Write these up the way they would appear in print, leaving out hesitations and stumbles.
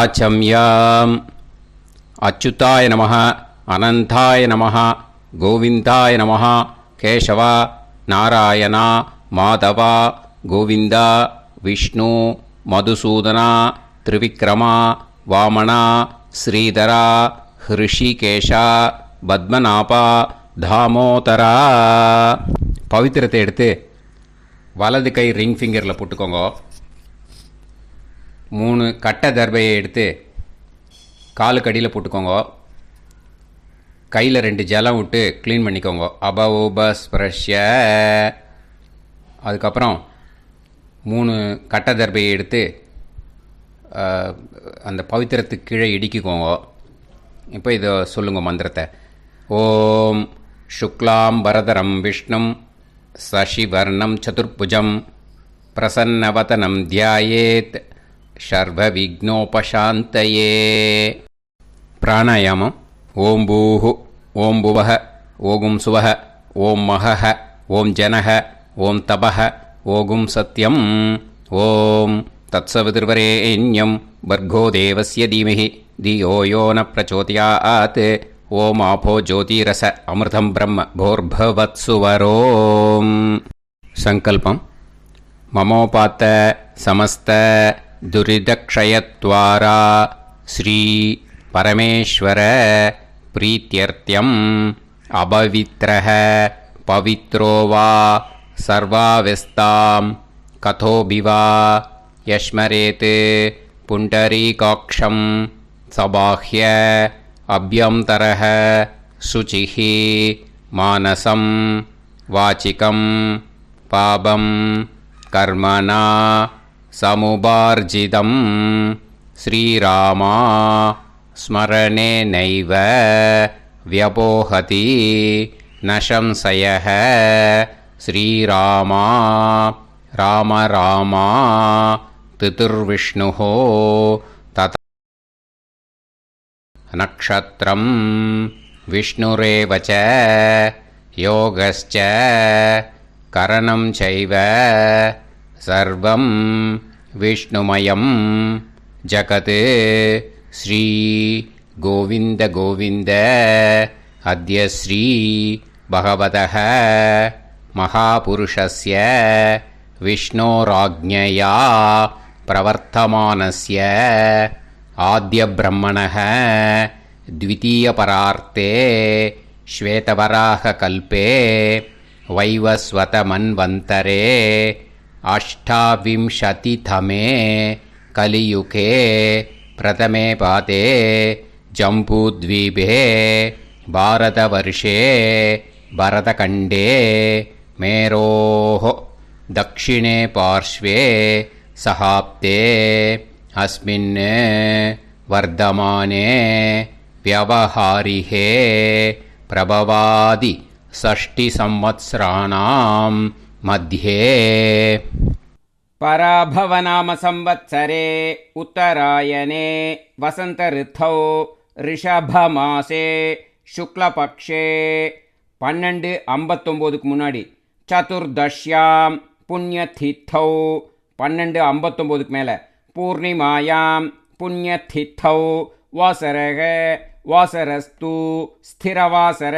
ஆச்சம்யாம். அச்சுதாய நமः, அனந்தாய நமः, கோவிந்தாய நமः, கேசவா, நாராயணா, மாதவா, கோவிந்தா, விஷ்ணு, மதுசூதனா, திரிவிக்ரமா, வாமனா, ஸ்ரீதரா, ஹிருஷிகேஷா, பத்மநாபா, தாமோதரா. பவித்திரத்தை எடுத்து வலது கை ரிங் ஃபிங்கரில் போட்டுக்கோங்க. 3 கட்டை தர்பையை எடுத்து காலுக்கடியில் போட்டுக்கோங்க. கையில் 2 ஜலம் விட்டு க்ளீன் பண்ணிக்கோங்க. அபவோபஸ்பிரஷ்ய. அதுக்கப்புறம் 3 கட்டை தர்பையை எடுத்து அந்த பவித்திரத்துக்கு கீழே இடிக்கிக்கோங்க. இப்போ இதை சொல்லுங்க மந்திரத்தை. ஓம் சுக்லாம் வரதரம் விஷ்ணும் சசிவர்ணம் சதுர்புஜம் பிரசன்னவதனம் தியாயேத் சர்வ விக்னோபசாந்தயே. பிராணாயாமம். ஓம் பூஹு, ஓம் புவஹ, ஓகும் சுவஹ, ஓம் மஹஹ, ஓம் ஜனஹ, ஓம் தபஹ, ஓகும் சத்யம். ஓம் தத்சவிதுர்வரேண்யம் பர்கோ தேவஸ்ய தீமஹி தியோ யோ ந பிரச்சோதயாத். ஓம் ஆபோ ஜோதிரச அமிர்தம் பிரம்ம போர்பவத்சுவரோம். சங்கல்பம். மமோபாத்த சமஸ்த துரிதக்ஷயத்வாரா ஸ்ரீ பரமேஸ்வர பிரீத்யர்த்தியம் அபவித்ரஹ பவித்ரோ வா சர்வாவஸ்தாம் கதோபிவா யஸ்மரேத் புண்டரீகாக்ஷம் சபாஹ்ய அப்யந்தரஹ சுசிஹ மானசம் வாசிகம் பாபம் கர்மணா சமுபார்ஜிதம் ஸ்ரீராமா ஸ்மரணேனைவ வ்யபோஹதி ந சம்சயः. ஸ்ரீராமா ராம ராமா திதிர்விஷ்ணுः தத நக்ஷத்ரம் விஷ்ணுரேவ ச யோகஸ்ச கரணம் சைவ சர்வம் விஷ்ணுமயம் ஜகத். ஸ்ரீ கோவிந்த கோவிந்த அத்ய ஸ்ரீ பகவதः மகாபுருஷஸ்ய விஷ்ணோராஜ்ஞயா பிரவர்த்தமானஸ்ய ஆத்ய பிரம்மணः த்விதீயபரார்த்தே ஸ்வேதவராக கல்பே வைவஸ்வத மன்வந்தரே அஷ்டாவிம்சதிதமே கலியுகே பிரதமே பாதே ஜம்பூத்வீபே பாரதவர்ஷே பரதகண்டே மேரோः தக்ஷிணே பார்ஷ்வே சஹாப்தே அஸ்மின் வர்தமானே வியவஹாரிஹே பிரபவாதி ஷஷ்டி சம்வத்சராணாம் மத்யே. பராபவநாம சம்வத்சரே உத்தராயணே வசந்த ரித்தௌ ரிஷபமாசே சுக்லபக்ஷே 12:59 முன்னாடி சதுர்தஷ்யாம் புண்ணியதித்தௌ 12:59 மேலே பூர்ணிமாயாம் புண்ணியதித்தௌ வாசரக வாசரஸ்து ஸ்திரவாசர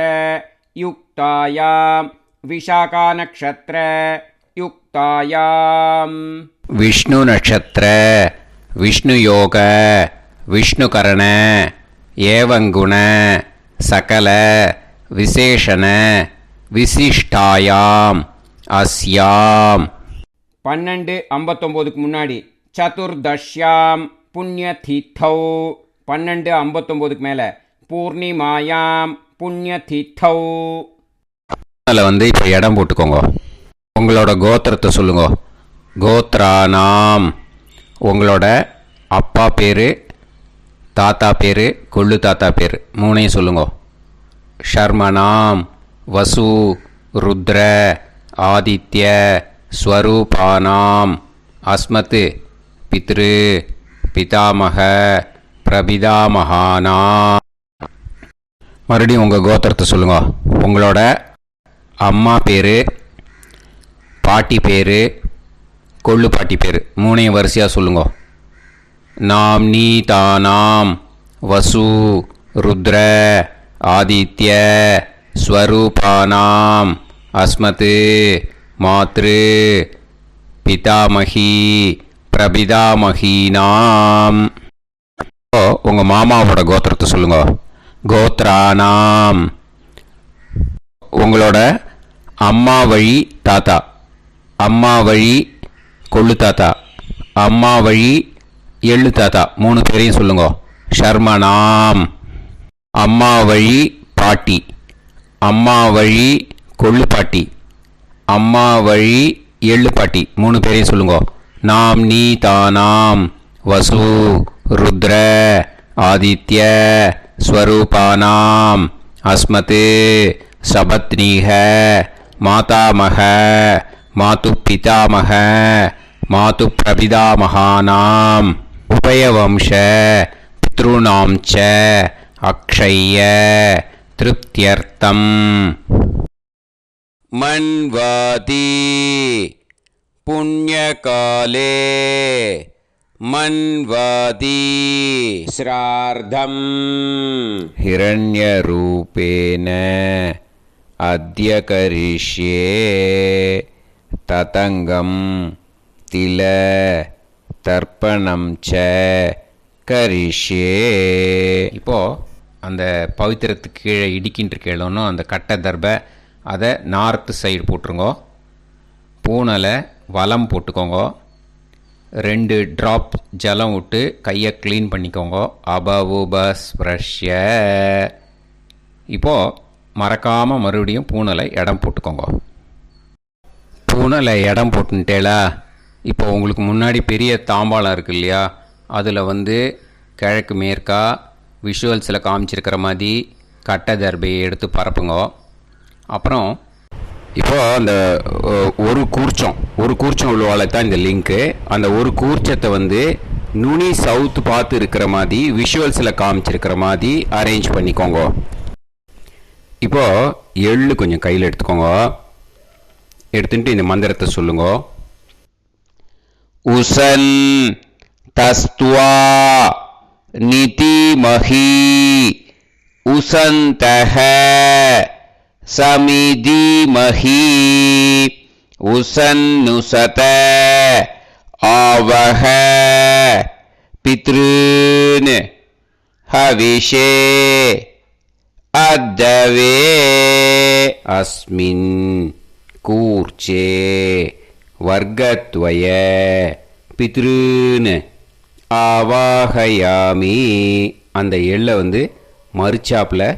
யுக்தாயாம் விஷாகா நக்ஷத்ர யுக்தாயாம். விஷ்ணு நட்சத்திர விஷ்ணு யோக விஷ்ணுகரண ஏவங்குண சகல விசேஷண விசிஷ்டாயாம் அஸ்யாம். 12:59 முன்னாடி சதுர்தஷ்யாம் புண்ணியதித்தௌ 12:59 மேலே பூர்ணிமாயாம் புண்ணியதித்தௌ. அதில் இப்போ இடம் போட்டுக்கோங்க. உங்களோட கோத்திரத்தை சொல்லுங்க. கோத்ரானாம். உங்களோட அப்பா பேர், தாத்தா பேர், கொள்ளு தாத்தா பேர் 3ஐயும் சொல்லுங்க. ஷர்மனாம் வசு ருத்ர ஆதித்ய ஸ்வரூபானாம் அஸ்மத் பித்ரு பிதாமக பிரபிதாமகானா. மறுபடியும் உங்கள் கோத்திரத்தை சொல்லுங்க. உங்களோட அம்மா பேர், பாட்டி பேர், கொள்ளு பாட்டி பேர் 3ஐயும் வரிசையாக சொல்லுங்க. நாம்னீதானாம் வசு ருத்ர ஆதித்ய ஸ்வரூபானாம் அஸ்மத் மாத்ரு பிதாமகி பிரபிதாமகீனாம். உங்கள் மாமாவோட கோத்திரத்தை சொல்லுங்க. கோத்ரானாம். உங்களோட அம்மா வழி தாத்தா, அம்மா வழி கொள்ளு தாத்தா, அம்மா வழி எள்ளு தாத்தா 3 பேரையும் சொல்லுங்க. ஷர்மனாம். அம்மா வழி பாட்டி, அம்மா வழி கொள்ளு பாட்டி, அம்மா வழி எள்ளு பாட்டி 3 பேரையும் சொல்லுங்க. நாம்னீதானாம் வசு ருத்ர ஆதித்ய ஸ்வரூபானாம் அஸ்மத் சபத்னீஹ மாதாமக மாது பிதாமக மாது பிரபிதாமகானாம் உபயவம்ச பித்ருணாம் ச அக்ஷய்ய திருப்தியர்த்தம். மன்வாதி புண்ணியகாலே மன்வாதி ஸ்ரார்த்தம் ஹிரண்யரூபேன அத்ய கரிஷ்யே ததங்கம் தில தர்ப்பணம் ச கரிஷ்யே. இப்போது அந்த பவித்திரத்துக்கு கீழே இடிக்கின்ற கேளோன்னு அந்த கட்டை தர்பை அதை நார்த்து சைடு போட்டுருங்கோ. பூனலை வலம் போட்டுக்கோங்க. 2 ட்ராப் ஜலம் விட்டு கையை க்ளீன் பண்ணிக்கோங்க. அபவுபஸ்ப்ரஷ்ய. இப்போது மறக்காமல் மறுபடியும் பூனலை இடம் போட்டுக்கோங்க. பூனலை இடம் போட்டுட்டேலா. இப்போ உங்களுக்கு முன்னாடி பெரிய தாம்பாளம் இருக்குது இல்லையா, அதில் கிழக்கு மேற்கா விஷுவல்ஸில் காமிச்சிருக்கிற மாதிரி கட்டை தர்பையை எடுத்து பரப்புங்க. அப்புறம் இப்போது அந்த ஒரு கூர்ச்சம் உள்ளவாளை தான் இந்த லிங்க்கு. அந்த ஒரு கூர்ச்சத்தை நுனி சவுத்து பார்த்து இருக்கிற மாதிரி விஷுவல்ஸில் காமிச்சிருக்கிற மாதிரி அரேஞ்ச் பண்ணிக்கோங்க. இப்போது எள்ளு கொஞ்சம் கையில் எடுத்துக்கோங்க. எடுத்துட்டு இந்த மந்திரத்தை சொல்லுங்க. உசன் தஸ்துவா நிதிமஹி உசந்தஹ சமிதிமஹி உசன்னுசத ஆவஹ பித்ருன் ஹவிஷே அத்தவே அஸ்மின் கூர்ச்சே வர்க்கத்வய பித்ருன் ஆவாஹயாமி. அந்த எள்ளை மறுச்சாப்பில்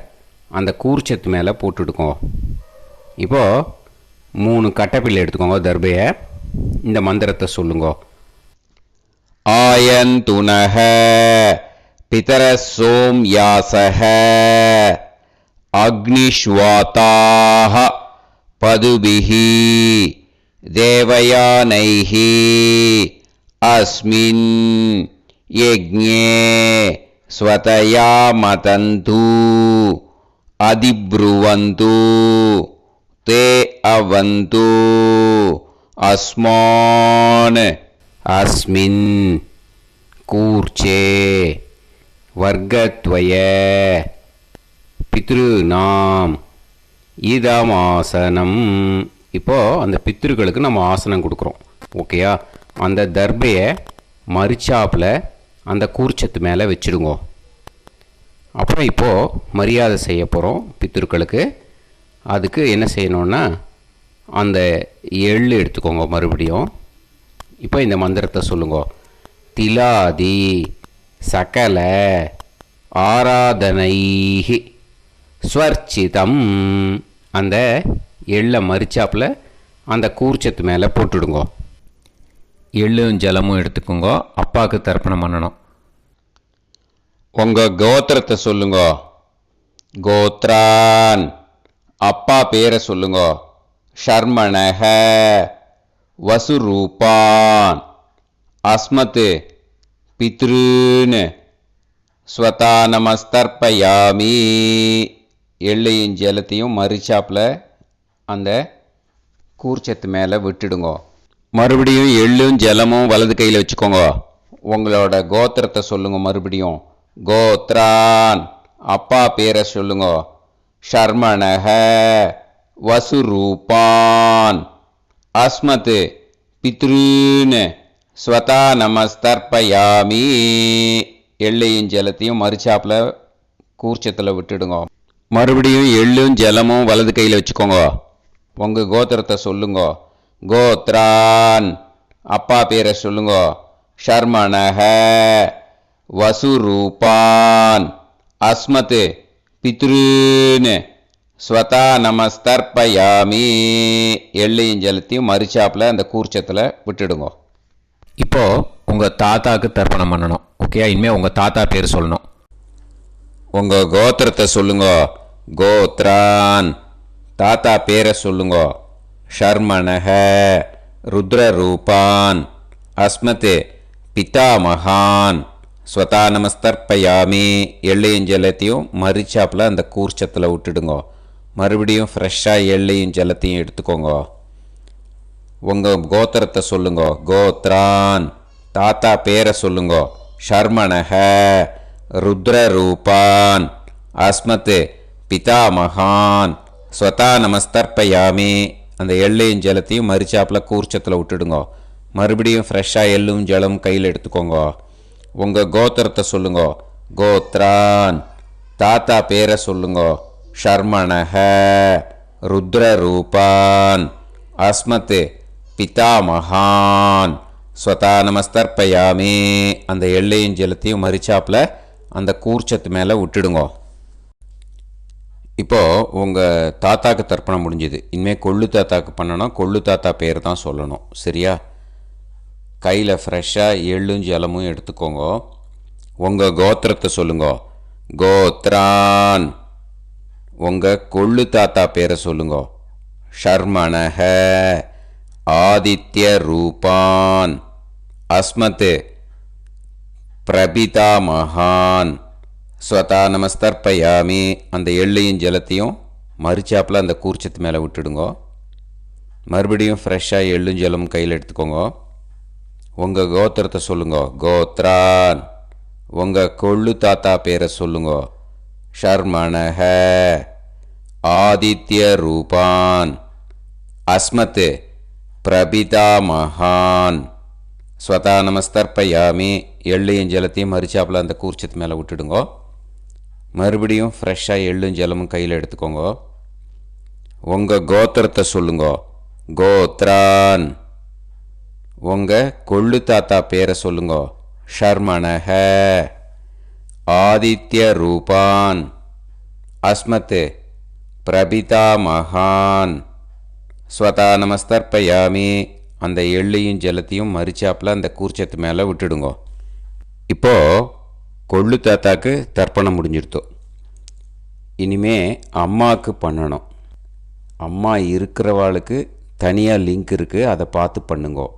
அந்த கூர்ச்சத்து மேலே போட்டுடுக்கோங்க. இப்போது 3 கட்டைப்பிள்ளை எடுத்துக்கோங்க. தர்பையை இந்த மந்திரத்தை சொல்லுங்க. ஆயந்துனஹ பிதர சோம்யாசஹ அக்னிஷ்வாதாஹ பதுபிஹி தேவயானைஹி அஸ்மின் யஜ்ஞே ஸ்வதயா மதந்து அதிப்ருவந்து தே அவது அஸ்மான் அஸ்மின் கூர்ச்சே வர்க்கத்வய பித்ருநாம் இதமாசனம். இப்போது அந்த பித்ருக்களுக்கு நம்ம ஆசனம் கொடுக்குறோம். ஓகேயா? அந்த தர்பையை மறுச்சாப்பில் அந்த கூர்ச்சத்து மேலே வச்சுடுங்க. அப்புறம் இப்போது மரியாதை செய்ய போகிறோம் பித்ருக்களுக்கு. அதுக்கு என்ன செய்யணுன்னா அந்த எள்ளு எடுத்துக்கோங்க. மறுபடியும் இப்போ இந்த மந்திரத்தை சொல்லுங்க. திலாதி சகல ஆராதனைஹி ஸ்வர்ச்சிதம். அந்த எள்ளை மரிச்சாப்பில் அந்த கூர்ச்சத்து மேலே போட்டுடுங்க. எள்ளும் ஜலமும் எடுத்துக்கோங்க. அப்பாவுக்கு தர்ப்பணம் பண்ணணும். உங்கள் கோத்திரத்தை சொல்லுங்க. கோத்ரான். அப்பா பேரை சொல்லுங்க. ஷர்மணஹ வசுரூபான் அஸ்மத் பித்ருன் ஸ்வதானமஸ்தர்ப்பயாமி. எள்ளையும் ஜலத்தையும் மரிச்சாப்பில் அந்த கூர்ச்சத்து மேலே விட்டுடுங்க. மறுபடியும் எள்ளும் ஜலமும் வலது கையில் வச்சுக்கோங்க. உங்களோட கோத்திரத்தை சொல்லுங்க. மறுபடியும் கோத்ரான். அப்பா பேரை சொல்லுங்க. ஷர்மணஹ வசுரூபான் அஸ்மத் பித்ருன்னு ஸ்வதா நமஸ்தர்ப்பயாமி. எள்ளையும் ஜலத்தையும் மறுச்சாப்பில் கூர்ச்சத்தில் விட்டுடுங்க. மறுபடியும் எள்ளும் ஜலமும் வலது கையில் வச்சுக்கோங்க. உங்கள் கோத்திரத்தை சொல்லுங்க. கோத்ரான். அப்பா பேரை சொல்லுங்க. ஷர்மணஹ வசுரூபான் அஸ்மத் பித்ருன்னு ஸ்வதா நமஸ்தர்ப்பயாமி. எள்ளையும் ஜலத்தையும் மறுச்சாப்பில் அந்த கூர்ச்சத்தில் விட்டுடுங்க. இப்போது உங்கள் தாத்தாவுக்கு தர்ப்பணம் பண்ணணும். ஓகே, இனிமேல் உங்கள் தாத்தா பேர் சொல்லணும். உங்கள் கோத்திரத்தை சொல்லுங்க. கோத்ரான். தாத்தா பேரை சொல்லுங்க. ஷர்மணஹ ருத்ரரூபான் அஸ்மத் பிதாமகான் ஸ்வதா நமஸ்தர்ப்பயாமி. எள்ளையும் ஜலத்தையும் மறுச்சாப்பில் அந்த கூர்ச்சத்தில் விட்டுடுங்க. மறுபடியும் ஃப்ரெஷ்ஷாக எள்ளையும் ஜலத்தையும் எடுத்துக்கோங்க. உங்கள் கோத்திரத்தை சொல்லுங்க. கோத்ரான். தாத்தா பேரை சொல்லுங்க. ஷர்மணஹ ருத்ரரூபான் அஸ்மத் பிதாமகான் ஸ்வதா நமஸ்தர்ப்பயாமி. அந்த எள்ளையும் ஜலத்தையும் மறுச்சாப்பில் கூர்ச்சத்தில் விட்டுடுங்க. மறுபடியும் ஃப்ரெஷ்ஷாக எள்ளும் ஜலம் கையில் எடுத்துக்கோங்க. உங்கள் கோத்திரத்தை சொல்லுங்க. கோத்ரான். தாத்தா பேரை சொல்லுங்க. ஷர்மணஹ ருத்ரரூபான் அஸ்மத் பிதாமகான் ஸ்வதா நமஸ்தர்ப்பயாமி. அந்த எள்ளையும் ஜலத்தையும் மறுச்சாப்பில் அந்த கூர்ச்சத்து மேலே விட்டுடுங்க. இப்போது உங்கள் தாத்தாக்கு தர்ப்பணம் முடிஞ்சுது. இனிமேல் கொள்ளு தாத்தாக்கு பண்ணணும். கொள்ளு தாத்தா பேர் தான் சொல்லணும். சரியா? கையில் ஃப்ரெஷ்ஷாக எள்ளும் ஜலமும் எடுத்துக்கோங்க. உங்கள் கோத்திரத்தை சொல்லுங்க. கோத்ரான். உங்கள் கொள்ளு தாத்தா பேரை சொல்லுங்க. ஷர்மணஹ ஆதித்ய ரூபான் அஸ்மத் பிரபிதாமகான் ஸ்வதா நமஸ்தர்ப்பயாமி. அந்த எள்ளையும் ஜலத்தையும் மறுச்சாப்பில் அந்த கூர்ச்சத்து மேலே விட்டுடுங்க. மறுபடியும் ஃப்ரெஷ்ஷாக எள்ளும் ஜலமும் கையில் எடுத்துக்கோங்க. உங்கள் கோத்திரத்தை சொல்லுங்க. கோத்ரான். உங்கள் கொள்ளு தாத்தா பேரை சொல்லுங்க. ஷர்மணஹ ஆதித்ய ரூபான் அஸ்மத் பிரபிதாமகான் ஸ்வதா நமஸ்தர்ப்பயாமி. எள்ளையும் ஜலத்தையும் மறுச்சாப்பில் அந்த கூர்ச்சத்து மேலே விட்டுடுங்க. மறுபடியும் ஃப்ரெஷ்ஷாக எள்ளும் ஜலமும் கையில் எடுத்துக்கோங்க. உங்கள் கோத்திரத்தை சொல்லுங்க. கோத்ரான். உங்கள் கொள்ளு தாத்தா பேரை சொல்லுங்க. ஷர்மணஹ ஆதித்ய ரூபான் அஸ்மத் பிரபிதாமகான் ஸ்வதா நமஸ்தர்ப்பயாமி. அந்த எள்ளையும் ஜலத்தையும் மறுச்சாப்பில் அந்த கூர்ச்சத்து மேலே விட்டுடுங்க. இப்போது கொள்ளு தாத்தாக்கு தர்ப்பணம் முடிஞ்சிருத்தோம். இனிமே அம்மாவுக்கு பண்ணணும். அம்மா இருக்கிறவாளுக்கு தனியாக லிங்க் இருக்குது, அதை பார்த்து பண்ணுங்க.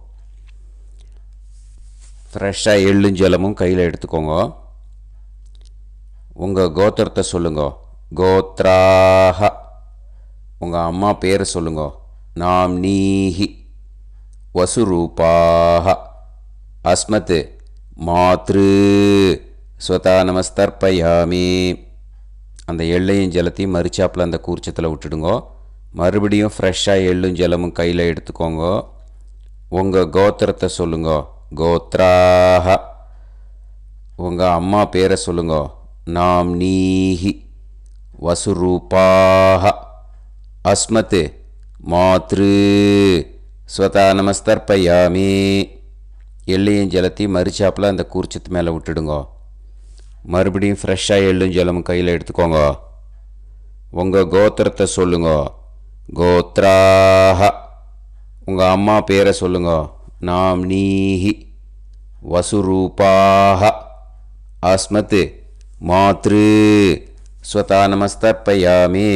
ஃப்ரெஷ்ஷாக எள்ளும் ஜலமும் கையில் எடுத்துக்கோங்க. உங்கள் கோத்திரத்தை சொல்லுங்க. கோத்ராஹ. உங்கள் அம்மா பேரை சொல்லுங்க. நாம்னீஹி வசுரூபாஹ அஸ்மத் மாத்ரு ஸ்வதா நமஸ்தர்ப்பயாமி. அந்த எள்ளையும் ஜலத்தையும் மறுச்சாப்பில் அந்த கூர்ச்சத்தில் விட்டுடுங்க. மறுபடியும் ஃப்ரெஷ்ஷாக எள்ளும் ஜலமும் கையில் எடுத்துக்கோங்க. உங்கள் கோத்திரத்தை சொல்லுங்க. கோத்ராஹ. உங்கள் அம்மா பேரை சொல்லுங்க. நாம்னீஹி வசுரூபாஹ அஸ்மத் மாத்ரு ஸ்வதா நமஸ்தர்ப்பயாமி. எள்ளையும் ஜலத்தையும் மறுச்சாப்பில் அந்த கூர்ச்சத்து மேலே விட்டுடுங்க. மறுபடியும் ஃப்ரெஷ்ஷாக எள்ளும் ஜலமும் கையில் எடுத்துக்கோங்க. உங்கள் கோத்திரத்தை சொல்லுங்க. கோத்ராஹ. உங்கள் அம்மா பேரை சொல்லுங்க. நாம்னீஹி வசுரூபாஹ அஸ்மத் மாத்ரு ஸ்வதா நமஸ்தர்ப்பயாமி.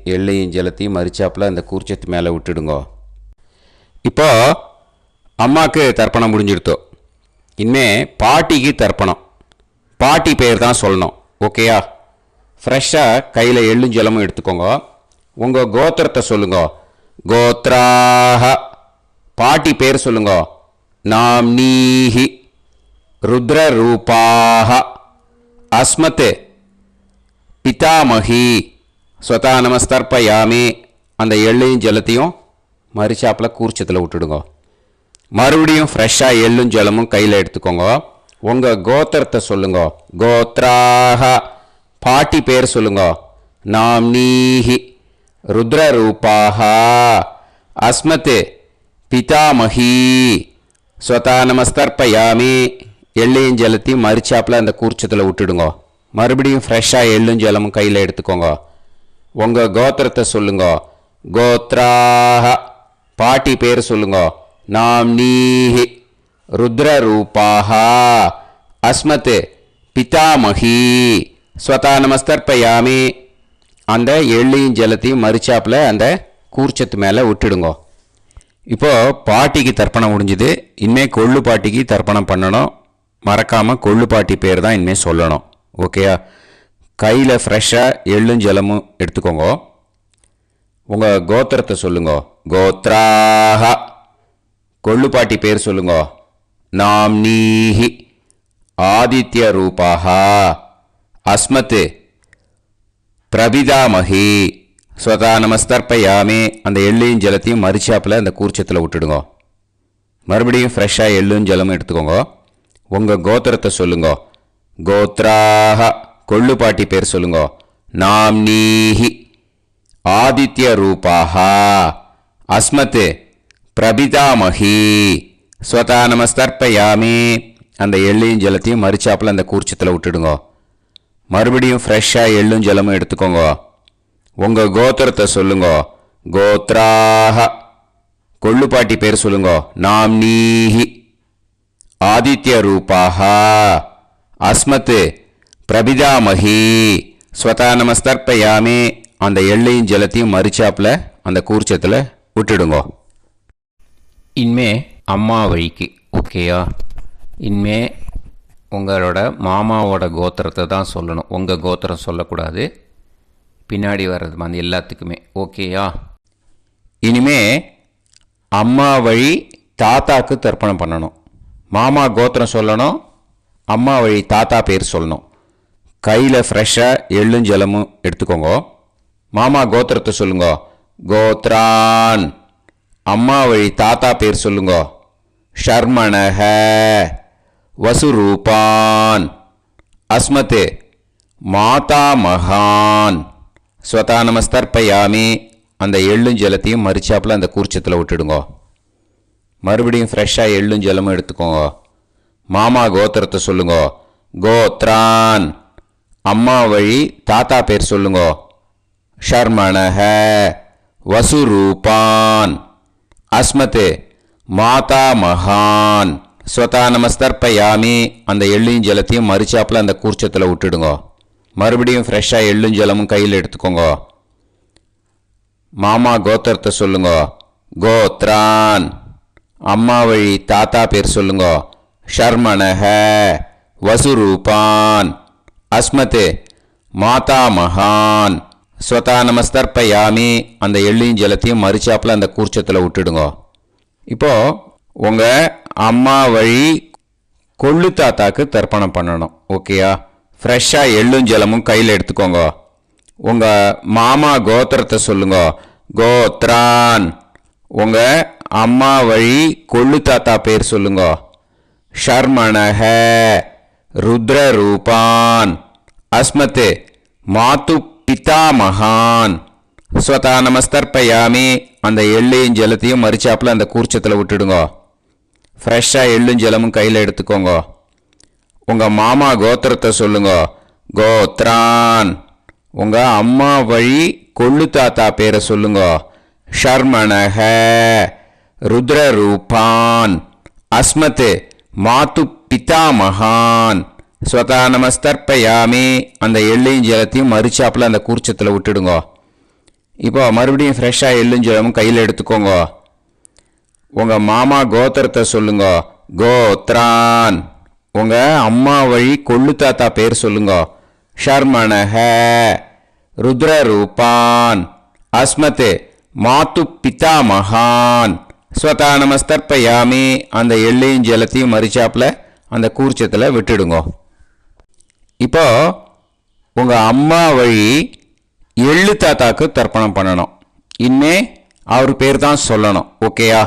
எள்ளையும் ஜலத்தையும் மறுச்சாப்பில் அந்த கூர்ச்சத்து மேலே விட்டுடுங்க. இப்போ அம்மாவுக்கு தர்ப்பணம் முடிஞ்சிடுத்தோம். இனிமே பாட்டிக்கு தர்ப்பணம். பாட்டி பேர் தான் சொல்லணும். ஓகேயா? ஃப்ரெஷ்ஷாக கையில் எள்ளும் ஜலமும் எடுத்துக்கோங்க. உங்கள் கோத்திரத்தை சொல்லுங்க. கோத்ராஹ. பாட்டி பேர் சொல்லுங்க. நாம்னீஹி ருத்ரரூபாः அஸ்மத் பிதாமகி ஸ்வதா நமஸ்தர்ப்பயாமி. அந்த எள்ளையும் ஜலத்தையும் மரிச்சாப்பில் கூர்ச்சத்தில் விட்டுடுங்க. மறுபடியும் ஃப்ரெஷ்ஷாக எள்ளும் ஜலமும் கையில் எடுத்துக்கோங்க. உங்கள் கோத்திரத்தை சொல்லுங்க. கோத்ராக பாட்டி பேர் சொல்லுங்க. நாம்னீஹி ருத்ரரூபாக அஸ்மத் பிதாமகி ஸ்வதா நமஸ்தர்ப்பயாமி. எள்ளையும் ஜலத்தையும் மரிச்சாப்பில் அந்த கூர்ச்சத்தில் விட்டுடுங்க. மறுபடியும் ஃப்ரெஷ்ஷாக எள்ளும் ஜலமும் கையில் எடுத்துக்கோங்க. உங்கள் கோத்திரத்தை சொல்லுங்க. கோத்ராக பாட்டி பேர் சொல்லுங்க. நாம்னீஹி ருத்ரரூபாக அஸ்மத் பிதாமகி ஸ்வதா நமஸ்தர்ப்பயாமி. அந்த எள்ளையும் ஜலத்தையும் மரிச்சாப்பில் அந்த கூர்ச்சத்து மேலே விட்டுடுங்க. இப்போது பாட்டிக்கு தர்ப்பணம் முடிஞ்சுது. இனிமேல் கொள்ளு பாட்டிக்கு தர்ப்பணம் பண்ணணும். மறக்காமல் கொள்ளு பாட்டி பேர் தான் இனிமேல் சொல்லணும். ஓகேயா? கையில் ஃப்ரெஷ்ஷாக எள்ளும் ஜலமும் எடுத்துக்கோங்க. உங்கள் கோத்திரத்தை சொல்லுங்க. கோத்ராக கொள்ளு பாட்டி பேர் சொல்லுங்க. நாம்னீஹி ஆதித்ய ரூபாக அஸ்மத் பிரபிதாமகி ஸ்வதா நமஸ்தர்ப்பயாமி. அந்த எள்ளையும் ஜலத்தையும் மரிச்சாப்பில் அந்த கூர்ச்சத்தில் விட்டுடுங்க. மறுபடியும் ஃப்ரெஷ்ஷாக எள்ளும் ஜலமும் எடுத்துக்கோங்க. உங்கள் கோத்திரத்தை சொல்லுங்க. கோத்ராக கொள்ளு பாட்டி பேர் சொல்லுங்க. நாம்னீஹி ஆதித்ய ரூபாக அஸ்மத் பிரபிதாமகி ஸ்வதா நமஸ்தர்ப்பயாமி. அந்த எள்ளையும் ஜலத்தையும் மரிச்சாப்பில் அந்த கூர்ச்சத்தில் விட்டுடுங்க. மறுபடியும் ஃப்ரெஷ்ஷாக எள்ளும் ஜலமும் எடுத்துக்கோங்க. உங்கள் கோத்திரத்தை சொல்லுங்க. கோத்ராக கொள்ளு பாட்டி பேர் சொல்லுங்க. நாம்னீஹி ஆதித்ய ரூபாக அஸ்மத் பிரபிதாமகி ஸ்வதா நமஸ்தர்ப்பயாமி. அந்த எள்ளையும் ஜலத்தையும் மரிச்சாப்பில் அந்த கூர்ச்சத்தில் விட்டுடுங்க. இனிமே அம்மா வழிக்கு. ஓகேயா? இனிமே உங்களோட மாமாவோட கோத்திரத்தை தான் சொல்லணும். உங்கள் கோத்திரம் சொல்லக்கூடாது. பின்னாடி வர்றது வந்து எல்லாத்துக்குமே. ஓகேயா? இனிமே அம்மா வழி தாத்தாக்கு தர்ப்பணம் பண்ணணும். மாமா கோத்திரம் சொல்லணும். அம்மா வழி தாத்தா பேர் சொல்லணும். கையில் ஃப்ரெஷ்ஷாக எள்ளும் ஜலமும் எடுத்துக்கோங்க. மாமா கோத்திரத்தை சொல்லுங்க. கோத்ரான். அம்மா வழி தாத்தா பேர் சொல்லுங்க. ஷர்மணஹ வசுரூபான் அஸ்மத் மாதா மகான் ஸ்வதா நமஸ்தர்ப்பயாமி. அந்த எள்ளும் ஜலத்தையும் மரிச்சாப்பில் அந்த கூர்ச்சத்தில் விட்டுடுங்க. மறுபடியும் ஃப்ரெஷ்ஷாக எள்ளும் ஜலமும் எடுத்துக்கோங்க. மாமா கோத்திரத்தை சொல்லுங்க. கோத்ரான். அம்மா வழி தாத்தா பேர் சொல்லுங்க. ஷர்மணஹ வசுரூபான் அஸ்மத் மாதா மகான் ஸ்வதா நமஸ்தர்ப்பயாமி. அந்த எள்ளையும் ஜலத்தையும் மரிச்சாப்பில் அந்த கூர்ச்சத்தில் விட்டுடுங்க. மறுபடியும் ஃப்ரெஷ்ஷாக எள்ளும் ஜலமும் கையில் எடுத்துக்கோங்க. மாமா கோத்திரத்தை சொல்லுங்க. கோத்ரான். அம்மா வழி தாத்தா பேர் சொல்லுங்க. ஷர்மணஹ வசுரூபான் அஸ்மத் மாதா மகான் ஸ்வதா நமஸ்தர்ப்பயாமி. அந்த எள்ளையும் ஜலத்தையும் மரிச்சாப்பில் அந்த கூர்ச்சத்தில் விட்டுடுங்க. இப்போது உங்கள் அம்மா வழி கொள்ளு தாத்தாக்கு தர்ப்பணம் பண்ணணும். ஓகேயா? ஃப்ரெஷ்ஷாக எள்ளும் ஜலமும் கையில் எடுத்துக்கோங்க. உங்கள் மாமா கோத்திரத்தை சொல்லுங்க. கோத்ரான். உங்கள் அம்மா வழி கொள்ளு தாத்தா பேர் சொல்லுங்க. ஷர்மணஹ ருத்ரரூபான் அஸ்மத் மாது பிதாமகான் ஸ்வதா நமஸ்தர்ப்பயாமி. அந்த எள்ளையும் ஜலத்தையும் மரிச்சாப்பில் அந்த கூர்ச்சத்தில் விட்டுடுங்க. ஃப்ரெஷ்ஷாக எள்ளும் ஜலமும் கையில் எடுத்துக்கோங்க. உங்கள் மாமா கோத்திரத்தை சொல்லுங்க. கோத்ரான். உங்கள் அம்மா வழி கொள்ளு தாத்தா பேரை சொல்லுங்க. ஷர்மணஹ ருத்ரரூபான் அஸ்மத் மாது பிதாமகான் ஸ்வதா நமஸ்தர்ப்பயாமி. அந்த எள்ளையும் ஜலத்தையும் மரிச்சாப்பில் அந்த கூர்ச்சத்தில் விட்டுடுங்க. இப்போ மறுபடியும் ஃப்ரெஷ்ஷாக எள்ளும் ஜலமும் கையில் எடுத்துக்கோங்க. உங்கள் மாமா கோத்திரத்தை சொல்லுங்க. கோத்ரான். உங்கள் அம்மா வழி கொள்ளு தாத்தா பேர் சொல்லுங்க. ஷர்மணஹ ருத்ரரூபான் அஸ்மத் மாது பிதாமகான் ஸ்வதா நமஸ்தர்ப்பயாமி. அந்த எள்ளையும் ஜலத்தையும் மரிச்சாப்பில் அந்த கூர்ச்சத்தில் விட்டுடுங்க. இப்போ உங்கள் அம்மா வழி எள்ளு தாத்தாக்கு தர்ப்பணம் பண்ணணும். இனிமே அவர் பேர் தான் சொல்லணும். ஓகேயா?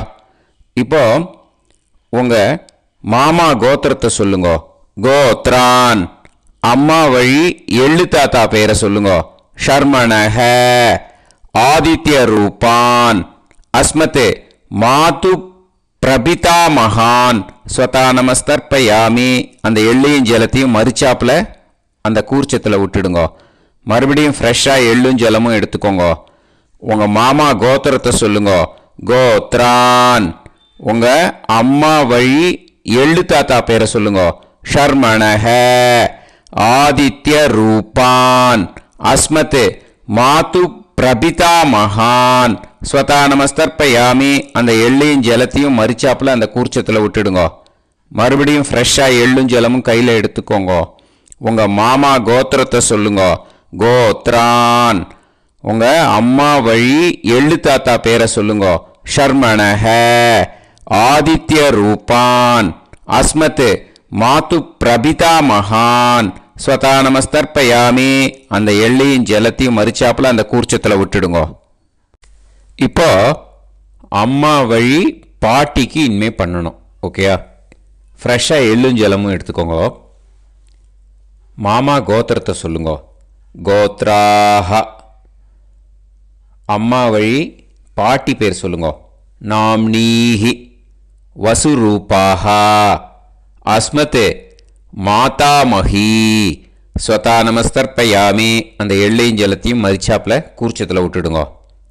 இப்போ உங்கள் மாமா கோத்திரத்தை சொல்லுங்க. கோத்ரான். அம்மா வழி எள்ளு தாத்தா பேரை சொல்லுங்க. ஷர்மணஹ ஆதித்ய ரூபான் அஸ்மதே மாது பிரபிதா மகான் ஸ்வதா நமஸ்தர்ப்பயாமி. அந்த எள்ளையும் ஜலத்தையும் மறிச்சாப்பில் அந்த கூர்ச்சத்தில் விட்டுடுங்க. மறுபடியும் ஃப்ரெஷ்ஷாக எள்ளும் ஜலமும் எடுத்துக்கோங்க. உங்கள் மாமா கோத்திரத்தை சொல்லுங்க. கோத்ரான். உங்கள் அம்மா வழி எள்ளு தாத்தா பேரை சொல்லுங்க. ஷர்மணஹ ஆதித்ய ரூபான் அஸ்மதே மாது பிரபிதா மகான் ஸ்வதா நமஸ்தர்ப்பயாமி. அந்த எள்ளையும் ஜலத்தையும் மறிச்சாப்பில் அந்த கூர்ச்சத்தில் விட்டுடுங்க. மறுபடியும் ஃப்ரெஷ்ஷாக எள்ளும் ஜலமும் கையில் எடுத்துக்கோங்க. உங்கள் மாமா கோத்திரத்தை சொல்லுங்க. கோத்ரான். உங்கள் அம்மா வழி எள்ளு தாத்தா பேரை சொல்லுங்க. ஷர்மணஹ ஆதித்ய ரூபான் அஸ்மத் மாது பிரபிதா மகான் ஸ்வதா நமஸ்தர்ப்பயாமி. அந்த எள்ளையும் ஜலத்தையும் மறிச்சாப்பில் அந்த கூர்ச்சத்தில் விட்டுடுங்க. இப்போ அம்மா வழி பாட்டிக்கு இனிமே பண்ணணும். ஓகேயா? ஃப்ரெஷ்ஷாக எள்ளும் ஜலமும் எடுத்துக்கோங்க. மாமா கோத்திரத்தை சொல்லுங்க. கோத்ராஹ. அம்மா வழி பாட்டி பேர் சொல்லுங்க. நாம்னீஹி வசுரூபாஹ அஸ்மதே மாதாமஹி ஸ்வதா நமஸ்தர்ப்பயாமி. அந்த எள்ளையும் ஜலத்தையும் மறிச்சாப்பில் கூர்ச்சத்தில் விட்டுடுங்க.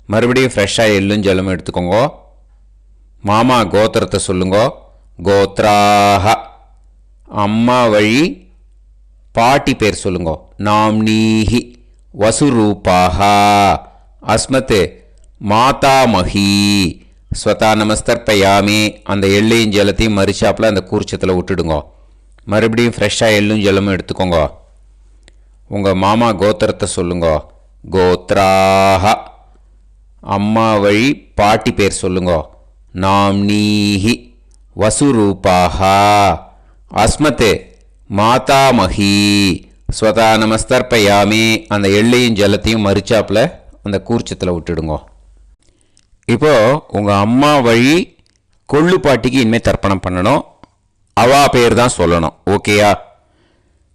மறுபடியும் ஃப்ரெஷ்ஷாக எள்ளும் ஜலமும் எடுத்துக்கோங்க. மாமா கோத்திரத்தை சொல்லுங்க. கோத்ராஹ. அம்மா வழி பாட்டி பேர் சொல்லுங்க. நாம்னீஹி வசுரூபாஹ அஸ்மத் மாதாமஹி ஸ்வதா நமஸ்தர்ப்பயாமி. அந்த எள்ளையும் ஜலத்தையும் மறிச்சாப்பில் அந்த கூர்ச்சத்தில் விட்டுடுங்க. மறுபடியும் ஃப்ரெஷ்ஷாக எள்ளும் ஜலமும் எடுத்துக்கோங்க. உங்கள் மாமா கோத்திரத்தை சொல்லுங்க. கோத்ராஹ. அம்மா வழி பாட்டி பேர் சொல்லுங்க. நாம்னீஹி வசுரூபாஹ அஸ்மத் மாதாமஹி ஸ்வதா நமஸ்தர்ப்பயாமி. அந்த எள்ளையும் ஜலத்தையும் மறிச்சாப்பில் அந்த கூர்ச்சத்தில் விட்டுடுங்க. இப்போது உங்கள் அம்மா வழி கொள்ளு பாட்டிக்கு இனிமேல் தர்ப்பணம் பண்ணணும். அவா பேர் தான் சொல்லணும். ஓகேயா?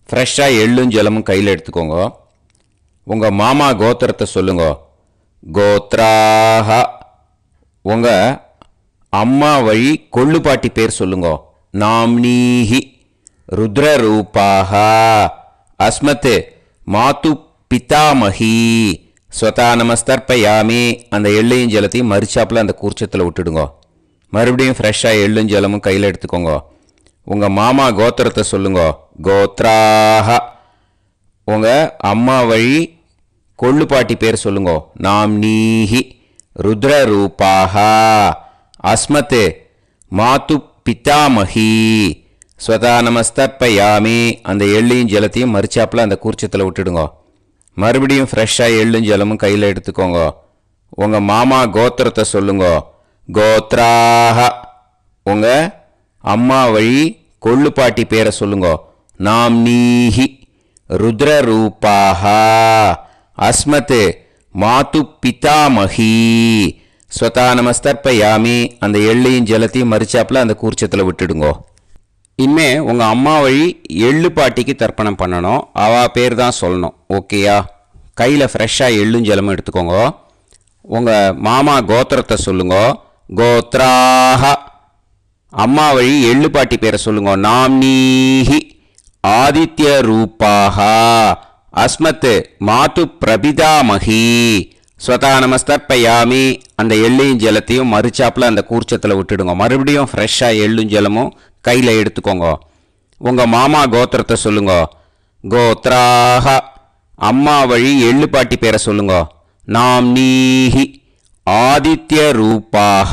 ஃப்ரெஷ்ஷாக எள்ளும் ஜலமும் கையில் எடுத்துக்கோங்க. உங்கள் மாமா கோத்திரத்தை சொல்லுங்க. கோத்ராஹ. உங்கள் அம்மா வழி கொள்ளு பாட்டி பேர் சொல்லுங்க. நாம்னீஹி ருத்ரரூபாஹ அஸ்மத் மாது பிதாமஹி ஸ்வதா நமஸ்தர்ப்பயாமி. அந்த எள்ளையும் ஜலத்தையும் மறிச்சாப்பில் அந்த கூர்ச்சத்தில் விட்டுடுங்க. மறுபடியும் ஃப்ரெஷ்ஷாக எள்ளும் ஜலமும் கையில் எடுத்துக்கோங்க. உங்கள் மாமா கோத்திரத்தை சொல்லுங்க. கோத்ராஹ. உங்கள் அம்மா வழி கொள்ளு பாட்டி பேர் சொல்லுங்க. நாம்னீஹி ருத்ரரூபாஹ அஸ்மத் மாது பிதாமஹி ஸ்வதா நமஸ்தர்ப்பயாமி. அந்த எள்ளையும் ஜலத்தையும் மறிச்சாப்பில் அந்த கூர்ச்சத்தில் விட்டுடுங்க. மறுபடியும் ஃப்ரெஷ்ஷாக எள்ளும் ஜலமும் கையில் எடுத்துக்கோங்க. உங்கள் மாமா கோத்திரத்தை சொல்லுங்க. கோத்ராஹ. உங்கள் அம்மா வழி கொள்ளு பாட்டி பேரை சொல்லுங்க. நாம்னீஹி ருத்ரரூபாஹ அஸ்மத் மாது பிதாமஹி ஸ்வதா நமஸ்தர்ப்பயாமி. அந்த எள்ளையும் ஜலத்தையும் மறிச்சாப்பில் அந்த கூர்ச்சத்தில் விட்டுடுங்க. இனிமே உங்கள் அம்மா வழி எள்ளு பாட்டிக்கு தர்ப்பணம் பண்ணணும். அவா பேர் தான் சொல்லணும். ஓகேயா? கையில் ஃப்ரெஷ்ஷாக எள்ளும் ஜலமும் எடுத்துக்கோங்க. உங்கள் மாமா கோத்திரத்தை சொல்லுங்க. கோத்ராஹ. அம்மா வழி எள்ளு பாட்டி பேரை சொல்லுங்க. நாம்னீஹி ஆதித்ய ரூபாஹ அஸ்மத் மாது பிரபிதாமஹி ஸ்வதா நமஸ்தர்ப்பயாமி. அந்த எள்ளையும் ஜலத்தையும் மறிச்சாப்பில் அந்த கூர்ச்சத்தில் விட்டுடுங்க. மறுபடியும் ஃப்ரெஷ்ஷாக எள்ளும் ஜலமும் கையில் எடுத்துக்கோங்க. உங்கள் மாமா கோத்திரத்தை சொல்லுங்க. கோத்ராஹ. அம்மா வழி எள்ளு பாட்டி பேரை சொல்லுங்க. நாம்னீஹி ஆதித்ய ரூபாஹ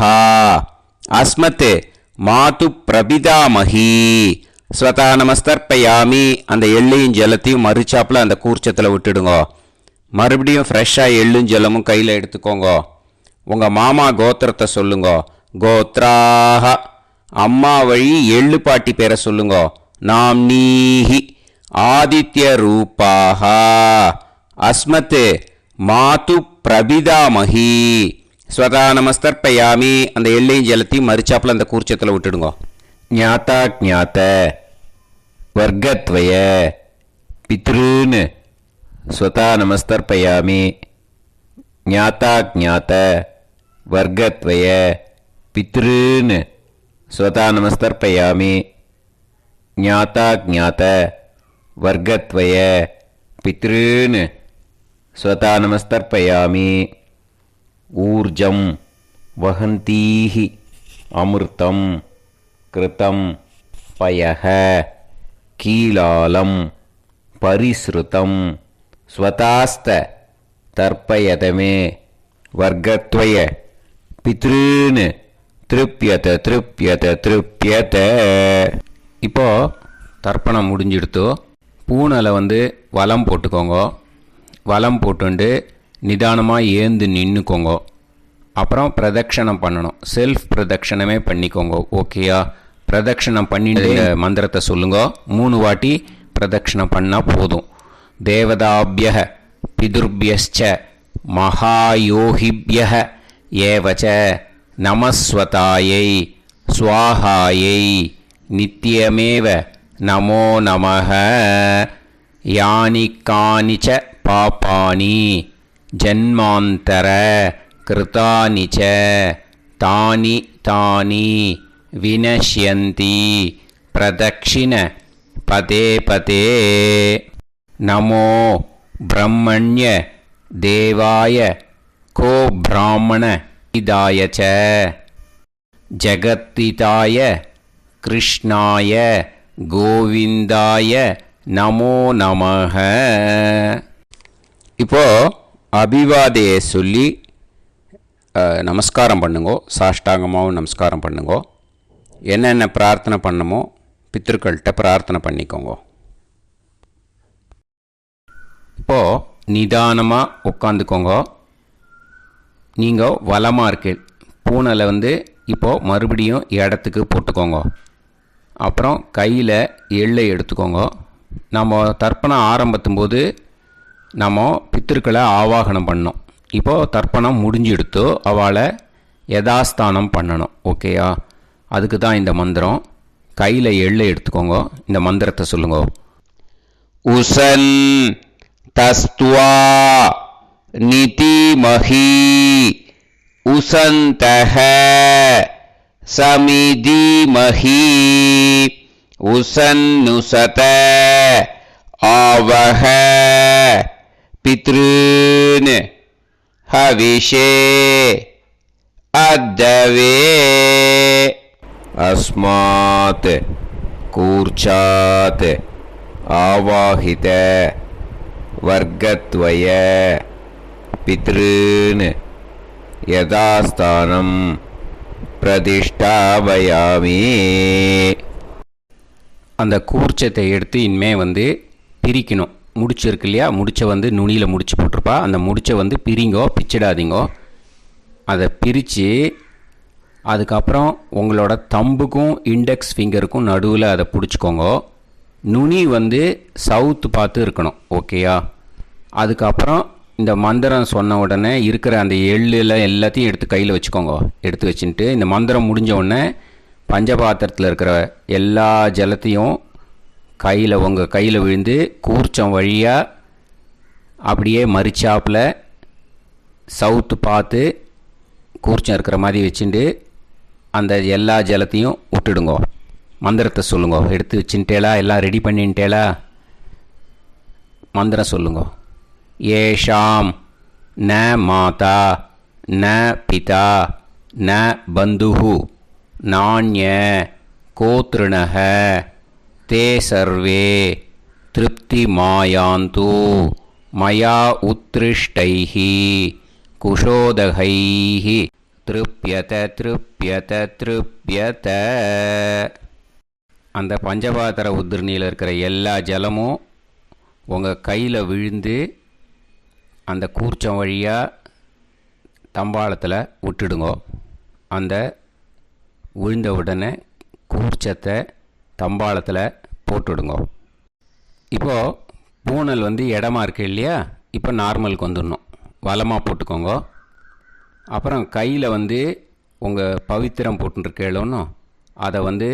அஸ்மத் மாது பிரபிதாமஹி ஸ்வதா நமஸ்தர்ப்பயாமி. அந்த எள்ளையும் ஜலத்தையும் மறிச்சாப்பில் அந்த கூர்ச்சத்தில் விட்டுடுங்க. மறுபடியும் ஃப்ரெஷ்ஷாக எள்ளும் ஜலமும் கையில் எடுத்துக்கோங்க. உங்கள் மாமா கோத்திரத்தை சொல்லுங்க. கோத்ராஹ. அம்மா வழி எள்ளு பாட்டி பேரை சொல்லுங்க. नाम्नीः आदित्यरूपाः अस्मत् मातु प्रबिदामही स्वता நமஸ்தர்ப்பயாமி. அந்த எள்ளையும் ஜலத்தையும் மறிச்சாப்பில் அந்த கூர்ச்சத்தில் விட்டுடுங்க. ஞாதா ஞாத வர்க்கத்வய பித்ருன்னு ஸ்வதா நமஸ்தர்ப்பயாமி. ஞாதா ஞாத வர்க்கத்வய பித்ருன்னு ஸ்வதா நமஸ்தர்ப்பயாமி. ஞாதா ஞாத வர்க்கத்வய பித்ருன்னு ஸ்வதா நமஸ்தர்ப்பயாமி. ஊர்ஜம் வஹந்தீஹி அமிர்தம் கிருதம் பயஹ கீலாலம் பரிஸ்ருதம் ஸ்வதாஸ்த தர்ப்பயதமே வர்க்கத்வய பித்ருன்னு திருப்யத திருப்யத திருப்யத. இப்போ தர்ப்பணம் முடிஞ்சிடுத்தோ பூனலை வலம் போட்டுக்கோங்க. வலம் போட்டுண்டு நிதானமாக ஏந்து நின்றுக்கோங்க. அப்புறம் பிரதட்சணம் பண்ணணும். செல்ஃப் பிரதட்சணமே பண்ணிக்கோங்க. ஓகேயா? பிரதட்சணம் பண்ணிட்டு மந்திரத்தை சொல்லுங்க. 3 வாட்டி பிரதட்சணம் பண்ணால் போதும். தேவதாபிய பிதுர்பியச்ச மகாயோகிபிய ஏவச்ச நமஸ்வதாயை ஸ்வாஹாயை நித்யமேவ நமோ நமஹ. யானி கானிச்ச பாபானி ஜன்மாந்தர கிருதானி ச தானி தானி வினஷ்யந்தி பிரதக்ஷிண பதே பதே. நமோ பிரம்மண்ய தேவாய கோ பிராமண இதாய ச ஜகத்திதாய கிருஷ்ணாய கோவிந்தாய நமோ நமஹ. இப்போ அபிவாதையை சொல்லி நமஸ்காரம் பண்ணுங்கோ. சாஷ்டாங்கமாகவும் நமஸ்காரம் பண்ணுங்கோ. என்னென்ன பிரார்த்தனை பண்ணமோ பித்ருக்கள்கிட்ட பிரார்த்தனை பண்ணிக்கோங்க. இப்போது நிதானமாக உட்காந்துக்கோங்க. நீங்கள் வலமாக இருக்கு பூனலை இப்போது மறுபடியும் இடத்துக்கு போட்டுக்கோங்க. அப்புறம் கையில் எள்ளை எடுத்துக்கோங்க. நம்ம தர்ப்பணம் ஆரம்பித்தும்போது நம்ம பித்திருக்களை ஆவாகனம் பண்ணோம். இப்போது தர்ப்பணம் முடிஞ்செடுத்து அவளை யதாஸ்தானம் பண்ணணும். ஓகேயா? அதுக்கு தான் இந்த மந்திரம். கையில் எள்ளை எடுத்துக்கோங்க. இந்த மந்திரத்தை சொல்லுங்க. உசன் தஸ்துவா நிதிமஹி உசந்தஹ சமிதிமஹி உசன்னுசத ஆவஹ பித்ருன் ஹவிஷே அத்தவே. அஸ்மாத் கூர்ச்சாத் ஆவாஹித வர்க்கத்வய பித்ருன் யதாஸ்தானம் பிரதிஷ்டாபயாமி. அந்த கூர்ச்சத்தை எடுத்து இனிமே பிரிக்கணும். முடிச்சு இருக்கு இல்லையா? முடிச்சை நுனியில் முடிச்சு போட்டிருப்பா. அந்த முடிச்சை பிரிங்கோ, பிச்சிடாதீங்கோ. அதை பிரித்து அதுக்கப்புறம் உங்களோட தம்புக்கும் இண்டெக்ஸ் ஃபிங்கருக்கும் நடுவில் அதை பிடிச்சிக்கோங்க. நுனி சவுத்து பார்த்து இருக்கணும். ஓகேயா? அதுக்கப்புறம் இந்த மந்திரம் சொன்ன உடனே இருக்கிற அந்த எள்ளில் எல்லாத்தையும் எடுத்து கையில் வச்சுக்கோங்க. எடுத்து வச்சுட்டு இந்த மந்திரம் முடிஞ்ச உடனே பஞ்சபாத்திரத்தில் இருக்கிற எல்லா ஜலத்தையும் உங்கள் கையில் விழுந்து கூர்ச்சம் வழியாக அப்படியே மறிச்சாப்பில் சவுத்து பார்த்து கூர்ச்சம் இருக்கிற மாதிரி வச்சுட்டு அந்த எல்லா ஜலத்தையும் விட்டுடுங்க. மந்திரத்தை சொல்லுங்க. எடுத்து வச்சுட்டேலா? எல்லாம் ரெடி பண்ணிட்டேலா? மந்திரம் சொல்லுங்க. ஏஷாம் ந மாதா ந பிதா ந பந்துஹு நாண்ய கோத்ருணஹ தே சர்வே திருப்தி மாயாந்து மயா உத்ருஷ்டைஹி குஷோதகைஹி திருப்யத திருப்யத திருப்யத. அந்த பஞ்சபாத்திர உதிர்ணியில் இருக்கிற எல்லா ஜலமும் உங்கள் கையில் விழுந்து அந்த கூர்ச்சம் வழியாக தம்பாளத்தில் விட்டுடுங்க. அந்த விழுந்த உடனே கூர்ச்சத்தை தம்பாளத்தில் போட்டுவிடுங்க. இப்போது பூனல் வந்து இடமா இருக்கு இல்லையா, இப்போ நார்மலுக்கு வந்துடணும். வலமாக போட்டுக்கோங்க. அப்புறம் கையில் வந்து உங்கள் பவித்திரம் போட்டுருக்கேளோன்னு அதை வந்து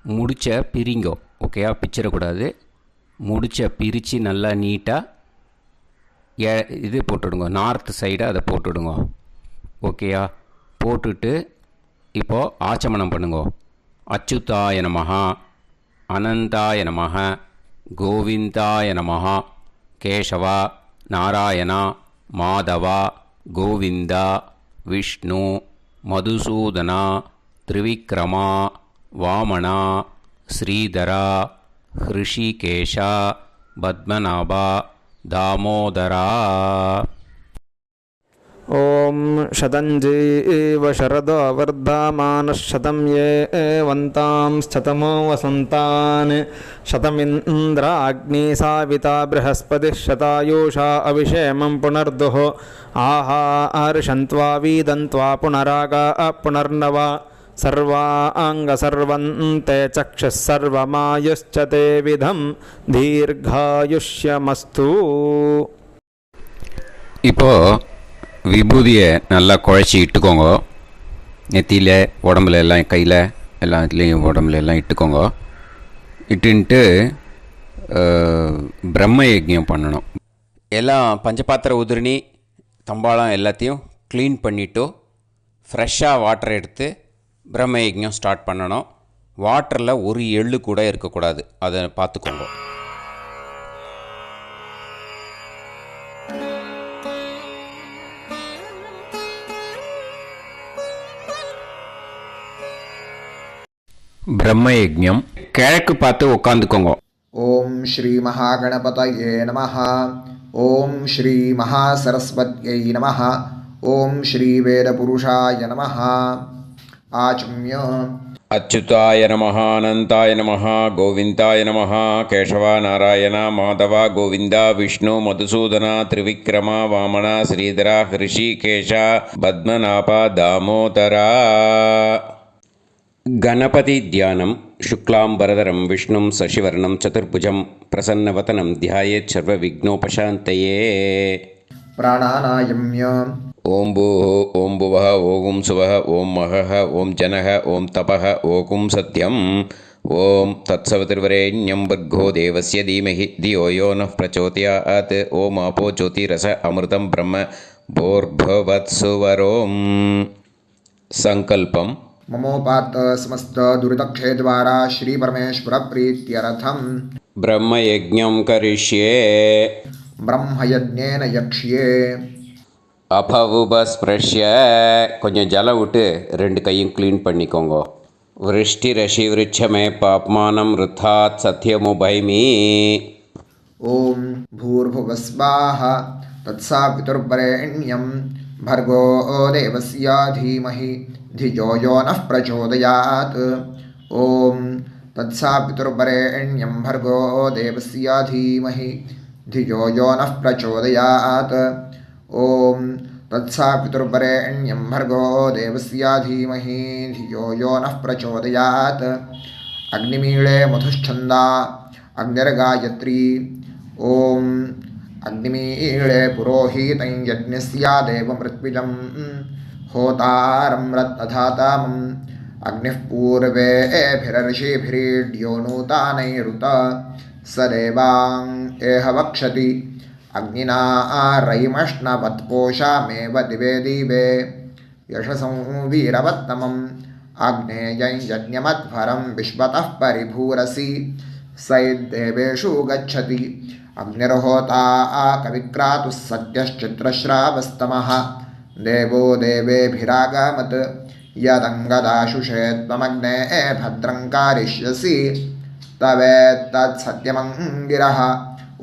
முடிச்ச பிரிங்கோ. ஓகேயா, பிச்சிடக்கூடாது. முடிச்ச பிரித்து நல்லா நீட்டாக இது போட்டுவிடுங்க. நார்த் சைடை அதை போட்டுவிடுங்க. ஓகேயா, போட்டுட்டு இப்போது ஆச்சமனம் பண்ணுங்க. அச்சுதாய நமஹ, அனந்தாய நமஹ, கோவிந்தாய நமஹ, கேசவா, நாராயணா, மாதவா, கோவிந்தா, விஷ்ணு, மதுசூதனா, திரிவிக்ரமா, வாமனா, ஸ்ரீதரா, ஹிருஷிகேஷா, பத்மநாபா, தாமோதரா. ॐ शतञ्जीव शरदो वर्धमानः शतं ये एवन्तां शतमो वसन्तान् शतमिन्द्राग्नी साविता बृहस्पतिः शतायुषा अभिषेमं पुनर्दुः आहार्षन्त्वा वीदन्त्वा पुनरागा पुनर्नवा सर्वाङ्गसर्वन्ते चक्षुः सर्वमायुश्च ते विधं दीर्घायुष्यमस्तु. இப்போது விபூதியை நல்லா குழச்சி இட்டுக்கோங்க. நெத்தியில், உடம்புல எல்லாம், கையில் எல்லாத்துலேயும் உடம்புல எல்லாம் இட்டுக்கோங்க. இட்டுன்ட்டு பிரம்ம யஜ்ஞம் பண்ணணும். எல்லாம் பஞ்சபாத்திர உதிரணி தம்பாளம் எல்லாத்தையும் க்ளீன் பண்ணிவிட்டு ஃப்ரெஷ்ஷாக வாட்டர் எடுத்து பிரம்ம யஜ்ஞம் ஸ்டார்ட் பண்ணணும். வாட்டரில் ஒரு எள்ளு கூட இருக்கக்கூடாது, அதை பார்த்துக்கோங்க. பிரம்ம யஜ்ஞம் கிழக்கு பார்த்து உட்காந்துக்கோங்க. ஓம் ஸ்ரீ மகாகணபதயே நமஹ. ஓம் ஸ்ரீ மகாசரஸ்வத்யை நமஹ. ஓம் ஸ்ரீ வேதபுருஷாய நமஹ. ஆச்ம்ய அச்சுதாய நமஹ, அனந்தாய நமஹ, கோவிந்தாய நமஹ, கேசவா, நாராயணா, மாதவா, கோவிந்தா, விஷ்ணு, மதுசூதனா, திரிவிக்ரமா, வாமனா, ஸ்ரீதரா, ஹிருஷிகேஷா, பத்மநாபா, தாமோதரா. गणपति ध्यानं शुक्लांबरधरं विष्णुं शशिवर्णं चतुर्भुजं प्रसन्नवदनं ध्यायेत् सर्वविघ्नोपशान्तये. प्राणानायम्य ओं भूः ओं भुवः ओं सुवः ओं महः ओं जनः ओं तपः ओं सत्यम्. ओं तत्सवितुर्वरेण्यं भर्गो देवस्य धीमहि धियो यो नः प्रचोदयात्. ओं आपो ज्योतिरस अमृतं ब्रह्म भूर्भुवत्सुवरों. संकल्पम्. ममोपात समस्त दुरितक्षय द्वारा श्री परमेश्वर प्रीत्यर्थम ब्रह्मयज्ञं करिष्ये. ब्रह्मयज्ञेन यक्ष्ये. அபவுபஸ்பிரஷ்ய கொஞ்சம் ஜலம் விட்டு 2 கையும் க்ளீன் பண்ணிக்கோங்க. விருஷ்டி ரஷி விருட்சமே பாப்மானம் ருத்தாத் சத்யமுபைமி. ओम भूर्भुवस्वाः तत्सवितुर्वरेण्यं भर्गो देवस्य धीमहि धियो यो नः प्रचोदयात्. ओम तत्सवितुर्वरेण्यं भर्गो देवस्य धीमहि धियो यो नः प्रचोदयात्. ओम तत्सवितुर्वरेण्यं भर्गो देवस्य धीमहि धियो यो नः प्रचोदयात्. अग्निमीळे मधुश्छन्दा अग्निर्गायत्री. ओम अग्निमीळे पुरोहितं यज्ञस्य देवमृत्विजं होतारं रत्नधातामम्. अग्निः पूर्वेभिरर्षिभिरीड्यो नूतानैरुत स देवां एह वक्षति. अग्निना रयिमश्नवत्पोषामेव दिवे दिवे यशसं वीरवत्तमम्. आग्नेयं यज्ञमध्वरं विश्वतः परिभूरसि सैद्देवेषु गच्छति. अग्निर्होता कविक्रातुः सद्यश्चित्रश्रावस्तमः देवो देवेभिरागमत्. यदङ्गदाशुषे त्वमग्ने भद्रं कारिष्यसि तवेत्तत्सत्यमङ्गिरः.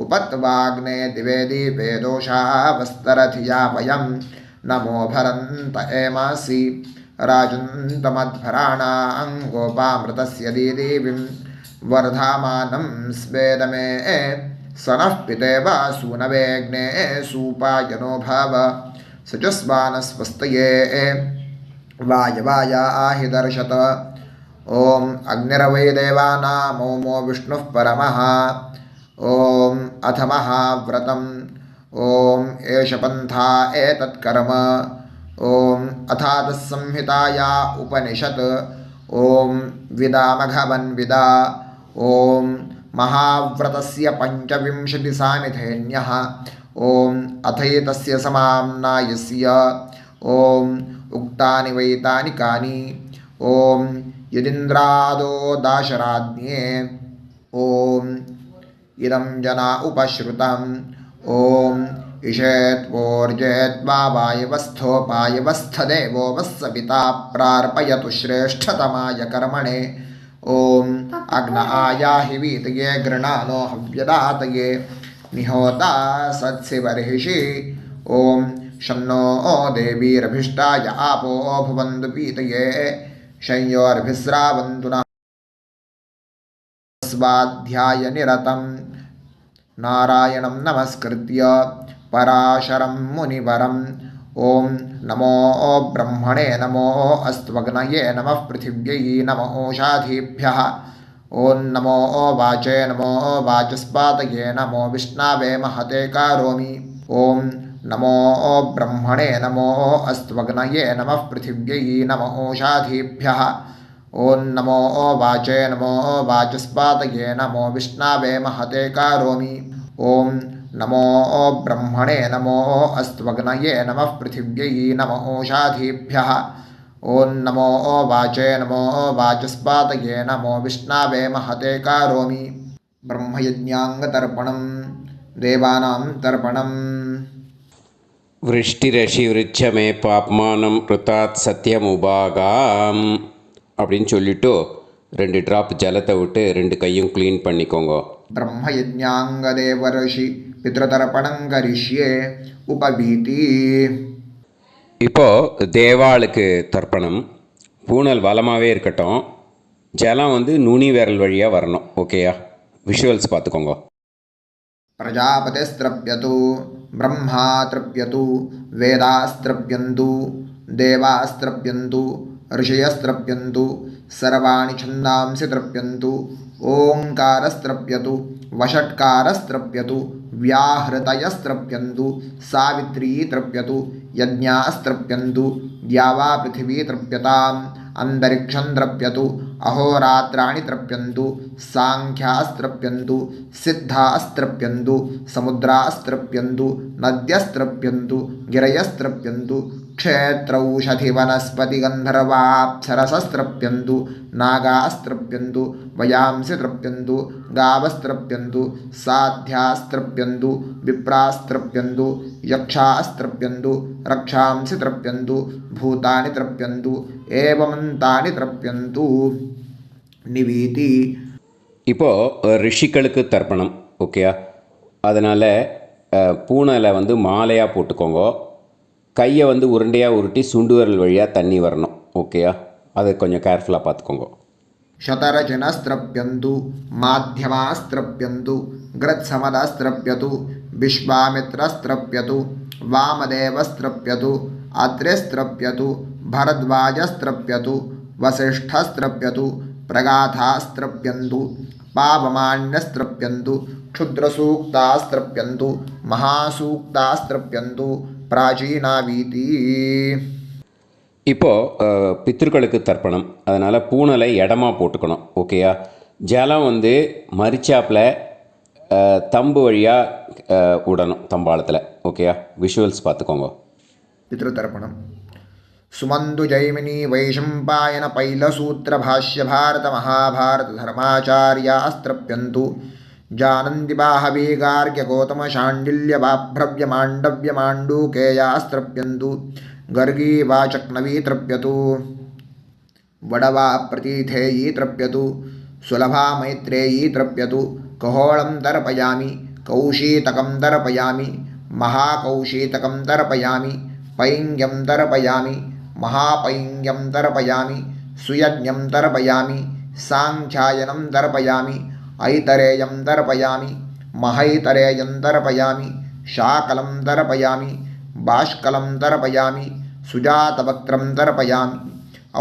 उपत्वाग्ने दिवे दीपे दोषावस्तरथिया वयं नमो भरन्त एमासि. राजन्तमध्वराणां गोपामृतस्य दीदीविं वर्धामानं स्वेदमे स नः पितेव सूनवेग्ने सूपायनो भव. सचस्वानस्वस्तये वायवाया हि दर्शत. ॐ अग्निरवै देवानामोमो विष्णुः परमः ॐ अथ महाव्रतम् ॐ एष पन्था एतत्कर्म ॐ अथातः संहिताया उपनिषत् ॐ विदामघवन्विदा ॐ महाव्रतस्य पञ्चविंशतिसामिथेन्यः ॐ अथैतस्य समाम्नायस्य ॐ उक्तानि वैतानि कानि ॐ यदिन्द्रादो दाशराज्ञे ॐ इदं जना उपश्रुतम् ॐ इषेत्वोर्जेत्वा वायवस्थोपायवस्थदेवो वस्सविता प्रार्पयतु श्रेष्ठतमाय कर्मणे ॐ अग्न आयाहि वीतये गृणानो हव्यदातये निहोता सत्सिवर्हिषि ॐ शन्नो देवीरभिष्टाय आपो भुवन्तु पीतये शय्योर्भिस्रावन्तु नः स्वाध्यायनिरतं नारायणं नमस्कृत्य पराशरं मुनिवरम् ॐ नमो ब्रह्मणे नमो अस्त्वग्नये नमः पृथिव्यै नमो ओषाधीभ्यः ॐ नमो वाचे नमो वाचस्पातये नमो विष्णवे महते करोमि ॐ नमो ब्रह्मणे नमो अस्त्वग्नये नमः पृथिव्यै नमो ओषाधीभ्यः ॐ नमो वाचे नमो वाचस्पातये नमो विष्णवे महते करोमि ॐ नमो ब्रह्मणे नमो अस्त्वग्नये नमः पृथिव्यै नमो ओषाधीभ्यः ॐ नमो वाचे नमो वाचस्पातये नमो विष्णवे महते करोमि ब्रह्मयज्ञाङ्गतर्पणं देवानां तर्पणम् விருஷ்டிரஷி விருட்சமே பாப்மானம் ருத்தாத் சத்தியமுபாகாம் அப்படின்னு சொல்லிட்டு 2 ட்ராப் ஜலத்தை விட்டு 2 கையும் க்ளீன் பண்ணிக்கோங்க. ब्रह्मयज्ञाङ्गदेवर्षि पितृतर्पणं करिष्ये उपवीति இப்போது தேவாளுக்கு தர்ப்பணம். பூனல் வலமாகவே இருக்கட்டும், ஜலம் வந்து நுனி விரல் வழியாக வரணும். ஓகேயா? விஷுவல்ஸ் பார்த்துக்கோங்க. प्रजापतिस्त्रप्यतु ब्रह्मा तृप्यतु वेदास्त्रप्यन्तु देवास्त्रप्यन्तु ऋषयस्त्रप्यन्तु सर्वाणि छन्दांसि तृप्यन्तु ओङ्कारस्त्रप्यतु वषट्कारस्त्रप्यतु व्याहृतयस्त्रप्यन्तु सावित्री तृप्यतु यज्ञास्त्रप्यन्तु द्यावा पृथिवी तृप्यताम् अन्तरिक्षं तृप्यतु अहोरात्राणि तृप्यन्तु सांख्यास्त्रप्यन्तु सिद्धास्त्रप्यन्तु समुद्रास्त्रप्यन्तु नद्यस्त्रप्यन्तु गिरयस्त्रप्यन्तु क्षेत्रौषधिवनस्पतिगन्धर्वाप्सरसस्त्रप्यन्तु नागास्त्रप्यन्तु वयांसि तृप्यन्तु गावस्त्रप्यन्तु साध्यास्त्रप्यन्तु विप्रास्त्रप्यन्तु यक्षास्त्रप्यन्तु रक्षांसि तृप्यन्तु भूतानि तृप्यन्तु एवमन्तानि तृप्यन्तु निवीति. இப்போது ரிஷிகளுக்கு தர்ப்பணம். ஓகேயா? அதனால் பூனலை வந்து மாலையாக போட்டுக்கோங்க. கையை வந்து உருண்டையாக உருட்டி சுண்டு விரல் வழியாக தண்ணி வரணும். ஓகேயா? அதை கொஞ்சம் கேர்ஃபுல்லாக பார்த்துக்கோங்க. शतरजनस्त्रप्यन्तु माध्यमास्त्रप्यन्तु गृत्समदस्त्रप्यतु विश्वामित्रस्त्रप्यतु वामदेवस्त्रप्यतु अत्रिस्त्रप्यतु भरद्वाजस्त्रप्यतु वसिष्ठस्त्रप्यतु प्रगाथास्त्रप्यन्तु पावमान्यस्त्रप्यन्तु क्षुद्रसूक्तास्त्रप्यन्तु महासूक्तास्त्रप्यन्तु प्राचीनावीति. இப்போது பித்ருக்களுக்கு தர்ப்பணம். அதனால் பூனலை இடமா போட்டுக்கணும். ஓகேயா? ஜலம் வந்து மரிச்சாப்பில் தம்பு வழியாக விடணும், தம்பாளத்தில். ஓகேயா? விஷுவல்ஸ் பார்த்துக்கோங்க. पितृतर्पणम् सुमन्तु जैमिनी वैशम्पायन पैलसूत्रभाष्य भारत महाभारत धर्माचार्यास्त्रप्यन्तु जानन्ति बाहवी गार्ग्य गौतम शाण्डिल्य बाभ्रव्य माण्डव्य माण्डूकेयास्त्रप्यन्तु गर्गी वाचक्नवी तृप्यतु वडवा प्रतीथेयी तृप्यतु सुलभा मैत्रेयी तृप्यतु कहोळं तर्पयामि कौशीतकं तर्पयामि महाकौशीतकं तर्पयामि पैङ्ग्यं तर्पयामि महापैङ्ग्यं तर्पयामि सुयज्ञं तर्पयामि साङ्ख्यायनं तर्पयामि ऐतरेयं तर्पयामि महैतरेयं तर्पयामि शाकलं तर्पयामि बाष्कलं तर्पयामि सुजातवक्त्रं तर्पयामि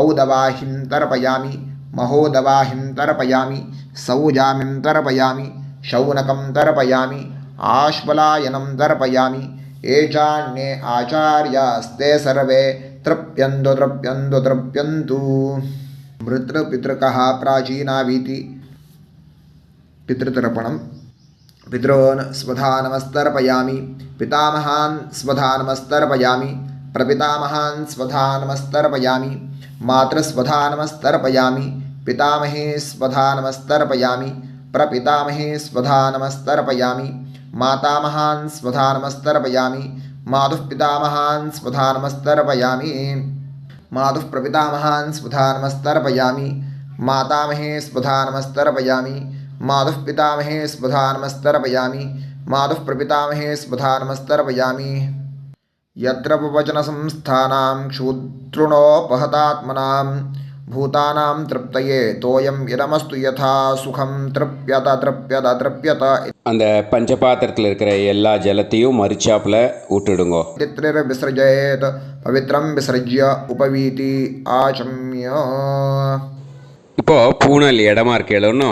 औदवाहिं तर्पयामि महोदवाहिं तर्पयामि सौजामिं तर्पयामि शौनकं तर्पयामि आश्वलायनं तर्पयामि एचान्ये आचार्यास्ते सर्वे तृप्यन्तु तृप्यन्तु तृप्यन्तु मृतृपितृकः प्राचीनावीति पितृतर्पणम् पितॄन् स्वधानमस्तर्पयामि पितामहान् स्वधानमस्तर्पयामि प्रपितामहान् स्वधानमस्तर्पयामि मातृस्वधानमस्तर्पयामि पितामहे स्वधानमस्तर्पयामि प्रपितामहे स्वधानमस्तर्पयामि मातामहान् स्वधानमस्तर्पयामि मातुः पितामहान् स्वधानमस्तर्पयामि मातुः प्रपितामहान् स्वधानमस्तर्पयामि मातामहे स्वधानमस्तर्पयामि मातुः पितामहे स्वधानमस्तर्पयामि मातुः प्रपितामहे स्वधानमस्तर्पयामि यत्र वचनसंस्थानां क्षुद्रुणोपहतात्मनां भूतानां तृप्तये तोयं इदमस्तु यथा सुखं तृप्यत तृप्यत तृप्यत அந்த பஞ்சபாத்திரத்தில் இருக்கிற எல்லா ஜலத்தையும் மரிச்சாப்பில் விட்டுடுங்கோ. विसृजेत् पवित्रं विसृज्य उपवीति आचम्य இப்போது பூனல் இடமா இருக்கேன்னு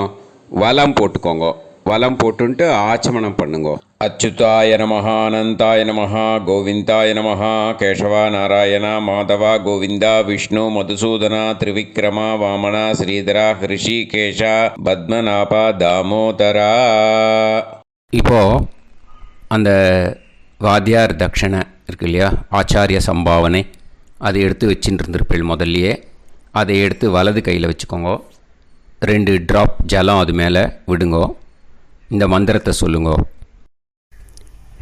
வலம் போட்டுக்கோங்க. வலம் போட்டுன்ட்டு ஆச்சமனம் பண்ணுங்கோ. அச்சுதாய நமஹ அனந்தாய நமஹ கோவிந்தாய நமஹ கேசவா நாராயணா மாதவா கோவிந்தா விஷ்ணு மதுசூதனா திரிவிக்ரமா வாமனா ஸ்ரீதரா ஹிருஷிகேஷா பத்மநாபா தாமோதரா. இப்போது அந்த வாத்தியார் தட்சணை இருக்கு இல்லையா, ஆச்சாரிய சம்பாவனை, அதை எடுத்து வச்சுட்டு இருந்திருப்பேள் முதல்லையே. அதை எடுத்து வலது கையில் வச்சுக்கோங்க. 2 ட்ராப் ஜலம் அது மேலே விடுங்கோ. இந்த மந்திரத்தை சொல்லுங்கோ.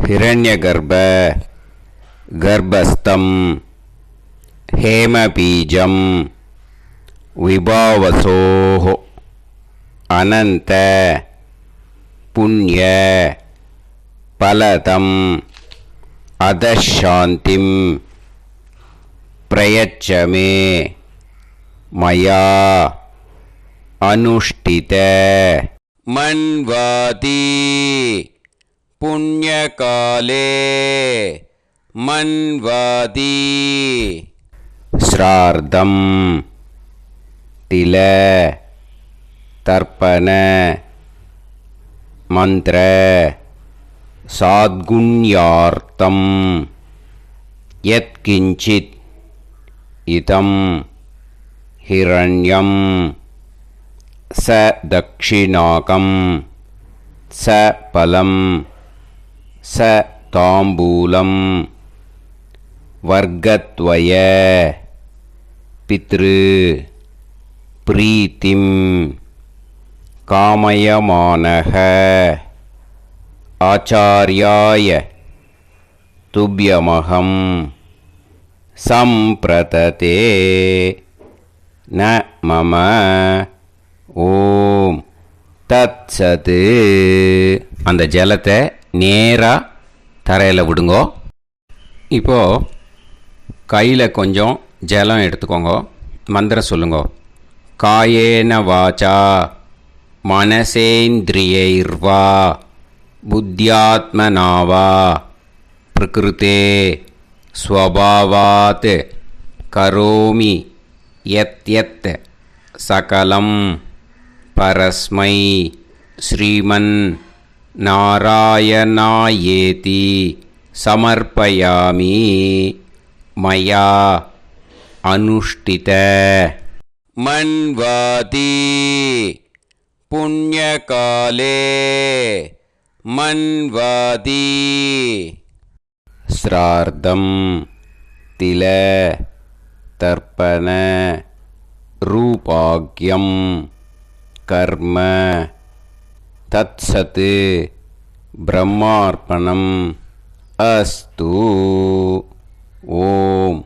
ஹிரண்ய கர்ப்ப கர்ப்பஸ்தம் ஹேமபீஜம் விபாவசோஹோ அனந்த புண்ணிய பலதம் அதசாந்திம் பிரயச்சமே மயா அனுஷ்டித மன்வாதி புண்ணியகாலே மன்வாதி ஸ்ரார்த்தம் தில தர்ப்பண மந்திர சாத்குண்யார்த்தம் யத்கிஞ்சித் இதம் ஹிரண்யம் ச தக்ஷிணாகம் ச பலம் ச தாம்பூலம் வர்க்கத்வய பித்ரு பிரீத்திம் காமயமானஹ ஆச்சார்யாய துப்யமகம் சம்பிரததே ந மம ஓம் தத் சத்து. அந்த ஜலத்தை நேராக தரையில் விடுங்கோ. இப்போது கையில் கொஞ்சம் ஜலம் எடுத்துக்கோங்க. மந்திரம் சொல்லுங்கோ. காயேன வாச்சா மனசேந்திரியைர்வா புத்தியாத்மனாவா பிரகிருதே ஸ்வபாவாத் கரோமி யத் யத் சகலம் பரஸ்மை ஸ்ரீமன் நாராயணாயேதி சமர்ப்பயாமி மயா அனுஷ்டித மன்வாதி புண்ணியகாலே மன்வாதி ஸ்ரார்த்தம் தில தர்ப்பண ரூபாக்யம் கர்ம தத்சத் பிரம்மார்ப்பணம் அஸ்து. ஓம்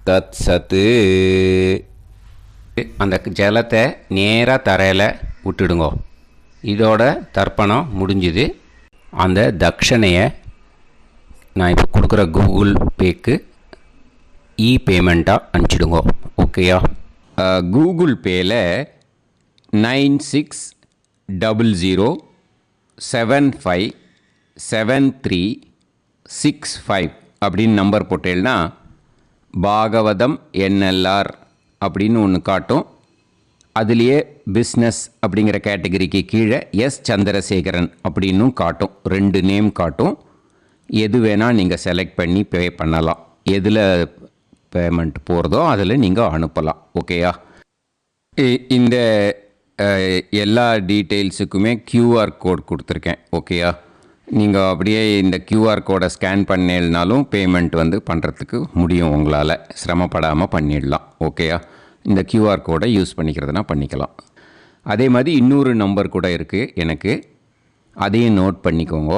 தத்சத். அந்த ஜலத்தை நேராக தரையில் விட்டுடுங்கோ. இதோட தர்ப்பணம் முடிஞ்சுது. அந்த தட்சணையை நான் இப்போ கொடுக்குற கூகுள் பேக்கு பேமெண்ட்டாக அனுப்பிச்சிடுங்கோ. ஓகேயா? கூகுள் பேயில் 9600757365 அப்படின்னு நம்பர் போட்டேன்னா பாகவதம் NLR அப்படின்னு ஒன்று காட்டும். அதுலேயே பிஸ்னஸ் அப்படிங்கிற கேட்டகரிக்கு கீழே எஸ் சந்திரசேகரன் அப்படின்னும் காட்டும். 2 நேம் காட்டும். எது வேணால் நீங்கள் செலக்ட் பண்ணி பே பண்ணலாம். எதில் பேமெண்ட் போகிறதோ அதில் நீங்கள் அனுப்பலாம். ஓகேயா? இந்த எல்லா டீட்டெயில்ஸுக்குமே கியூஆர் கோட் கொடுத்துருக்கேன். ஓகேயா? நீங்கள் அப்படியே இந்த கியூஆர் கோடை ஸ்கேன் பண்ணேனாலும் பேமெண்ட் பண்ணுறதுக்கு முடியும். உங்களால் சிரமப்படாமல் பண்ணிடலாம். ஓகேயா? இந்த கியூஆர் கோடை யூஸ் பண்ணிக்கிறதுனா பண்ணிக்கலாம். அதே மாதிரி இன்னொரு நம்பர் கூட இருக்குது எனக்கு, அதையும் நோட் பண்ணிக்கோங்க.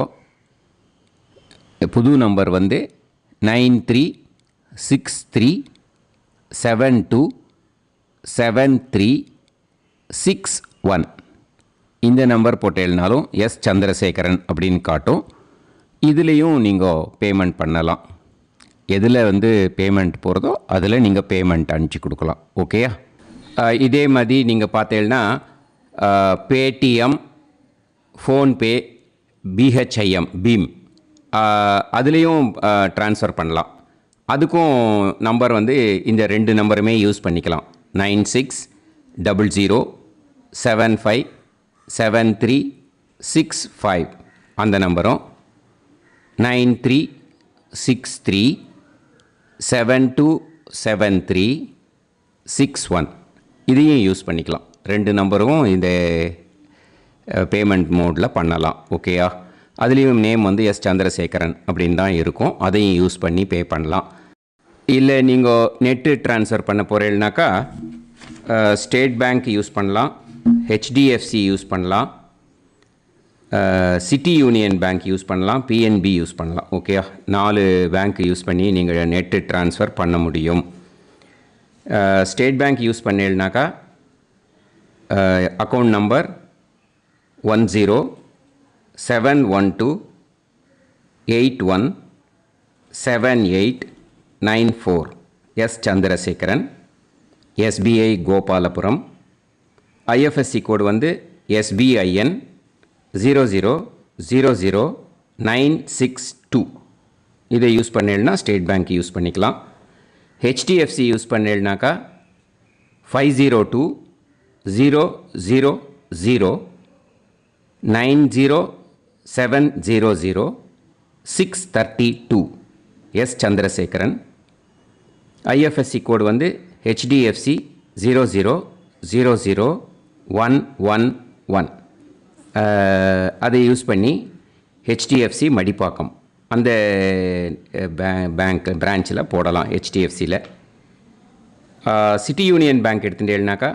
புது நம்பர் 9363727361. இந்த நம்பர் போட்டேல்னாலும் எஸ் சந்திரசேகரன் அப்படின்னு காட்டும். இதுலேயும் நீங்கள் பேமெண்ட் பண்ணலாம். எதில் பேமெண்ட் போகிறதோ அதில் நீங்கள் பேமெண்ட் அனுப்பிச்சி கொடுக்கலாம். ஓகேயா? இதே மாதிரி நீங்கள் பார்த்தேன்னா பேடிஎம், ஃபோன்பே, பிஹெச்ஐஎம், பீம் அதுலேயும் ட்ரான்ஸ்ஃபர் பண்ணலாம். அதுக்கும் நம்பர் இந்த 2 நம்பருமே யூஸ் பண்ணிக்கலாம். 9600757365 அந்த நம்பரும் 9363727361 இதையும் யூஸ் பண்ணிக்கலாம். 2 நம்பரும் இந்த பேமெண்ட் மோடில் பண்ணலாம். ஓகேயா? அதுலேயும் நேம் எஸ் சந்திரசேகரன் அப்படின்னு தான் இருக்கும். அதையும் யூஸ் பண்ணி பே பண்ணலாம். இல்லை நீங்கள் நெட்டு ட்ரான்ஸ்ஃபர் பண்ண போகிறீங்கனாக்கா ஸ்டேட் பேங்க் யூஸ் பண்ணலாம், ஹெச்டிஎஃப்சி யூஸ் பண்ணலாம், சிட்டி யூனியன் பேங்க் யூஸ் பண்ணலாம், பிஎன்பி யூஸ் பண்ணலாம். ஓகேயா? 4 பேங்க் யூஸ் பண்ணி நீங்கள் நெட்டு ட்ரான்ஸ்ஃபர் பண்ண முடியும். ஸ்டேட் பேங்க் யூஸ் பண்ணீங்கனாக்கா account number 1071281789 S Chandrasekaran, SBI Gopalapuram. IFSC code SBIN 0000962. இதை யூஸ் பண்ணேன்னா ஸ்டேட் பேங்க் யூஸ் பண்ணிக்கலாம். ஹெச்டிஎஃப்சி யூஸ் பண்ணேன்னாக்கா 5020090700 S Chandrasekaran. IFSC code HDFC 0000111. அதை யூஸ் பண்ணி ஹெச்டிஎஃப்சி மடிப்பாக்கம் அந்த பேங்க் பிரான்ச்சில் போடலாம். ஹெச்டிஎஃப்சியில் சிட்டி யூனியன் பேங்க் எடுத்துட்டேன்னாக்கா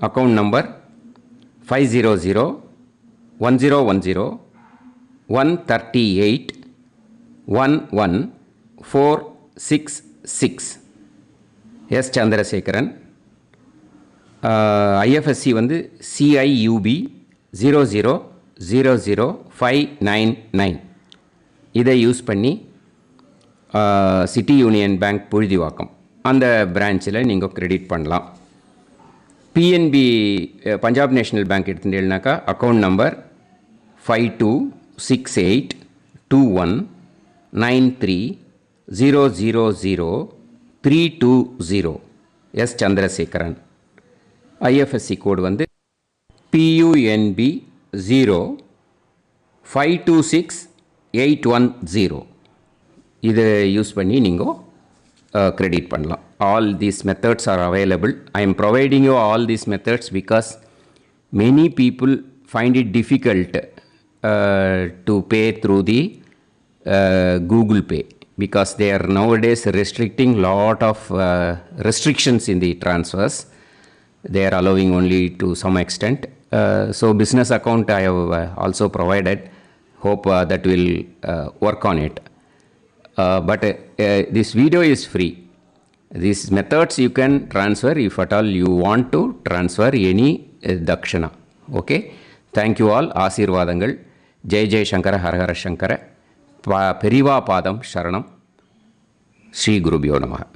account number 5001010381146 S Chandrasekaran. IFSC CIUB 0000599. இதை யூஸ் பண்ணி சிட்டி யூனியன் பேங்க் புழுதிவாக்கம் அந்த பிரான்ச்சில் நீங்கள் கிரெடிட் பண்ணலாம். பிஎன்பி பஞ்சாப் நேஷ்னல் பேங்க் எடுத்துட்டேன்னாக்கா account number 52682193000320 S Chandrasekaran. IFSC code PUNB 0526810. இதை யூஸ் பண்ணி நீங்கள் கிரெடிட் பண்ணலாம். All these methods are available. I am providing you all these methods because many people find it difficult to pay through the Google Pay because they are nowadays restricting lot of restrictions in the transfers. They are allowing only to some extent. So business account I have also provided. Hope that will work on it. But this video is free. These methods you can transfer if at all you want to transfer any dakshana. Okay. Thank you all. Aasirvadangal. Jai Jai Shankara Har Har Shankara. Periva Padam Sharanam. Sri Gurubhyo Namaha.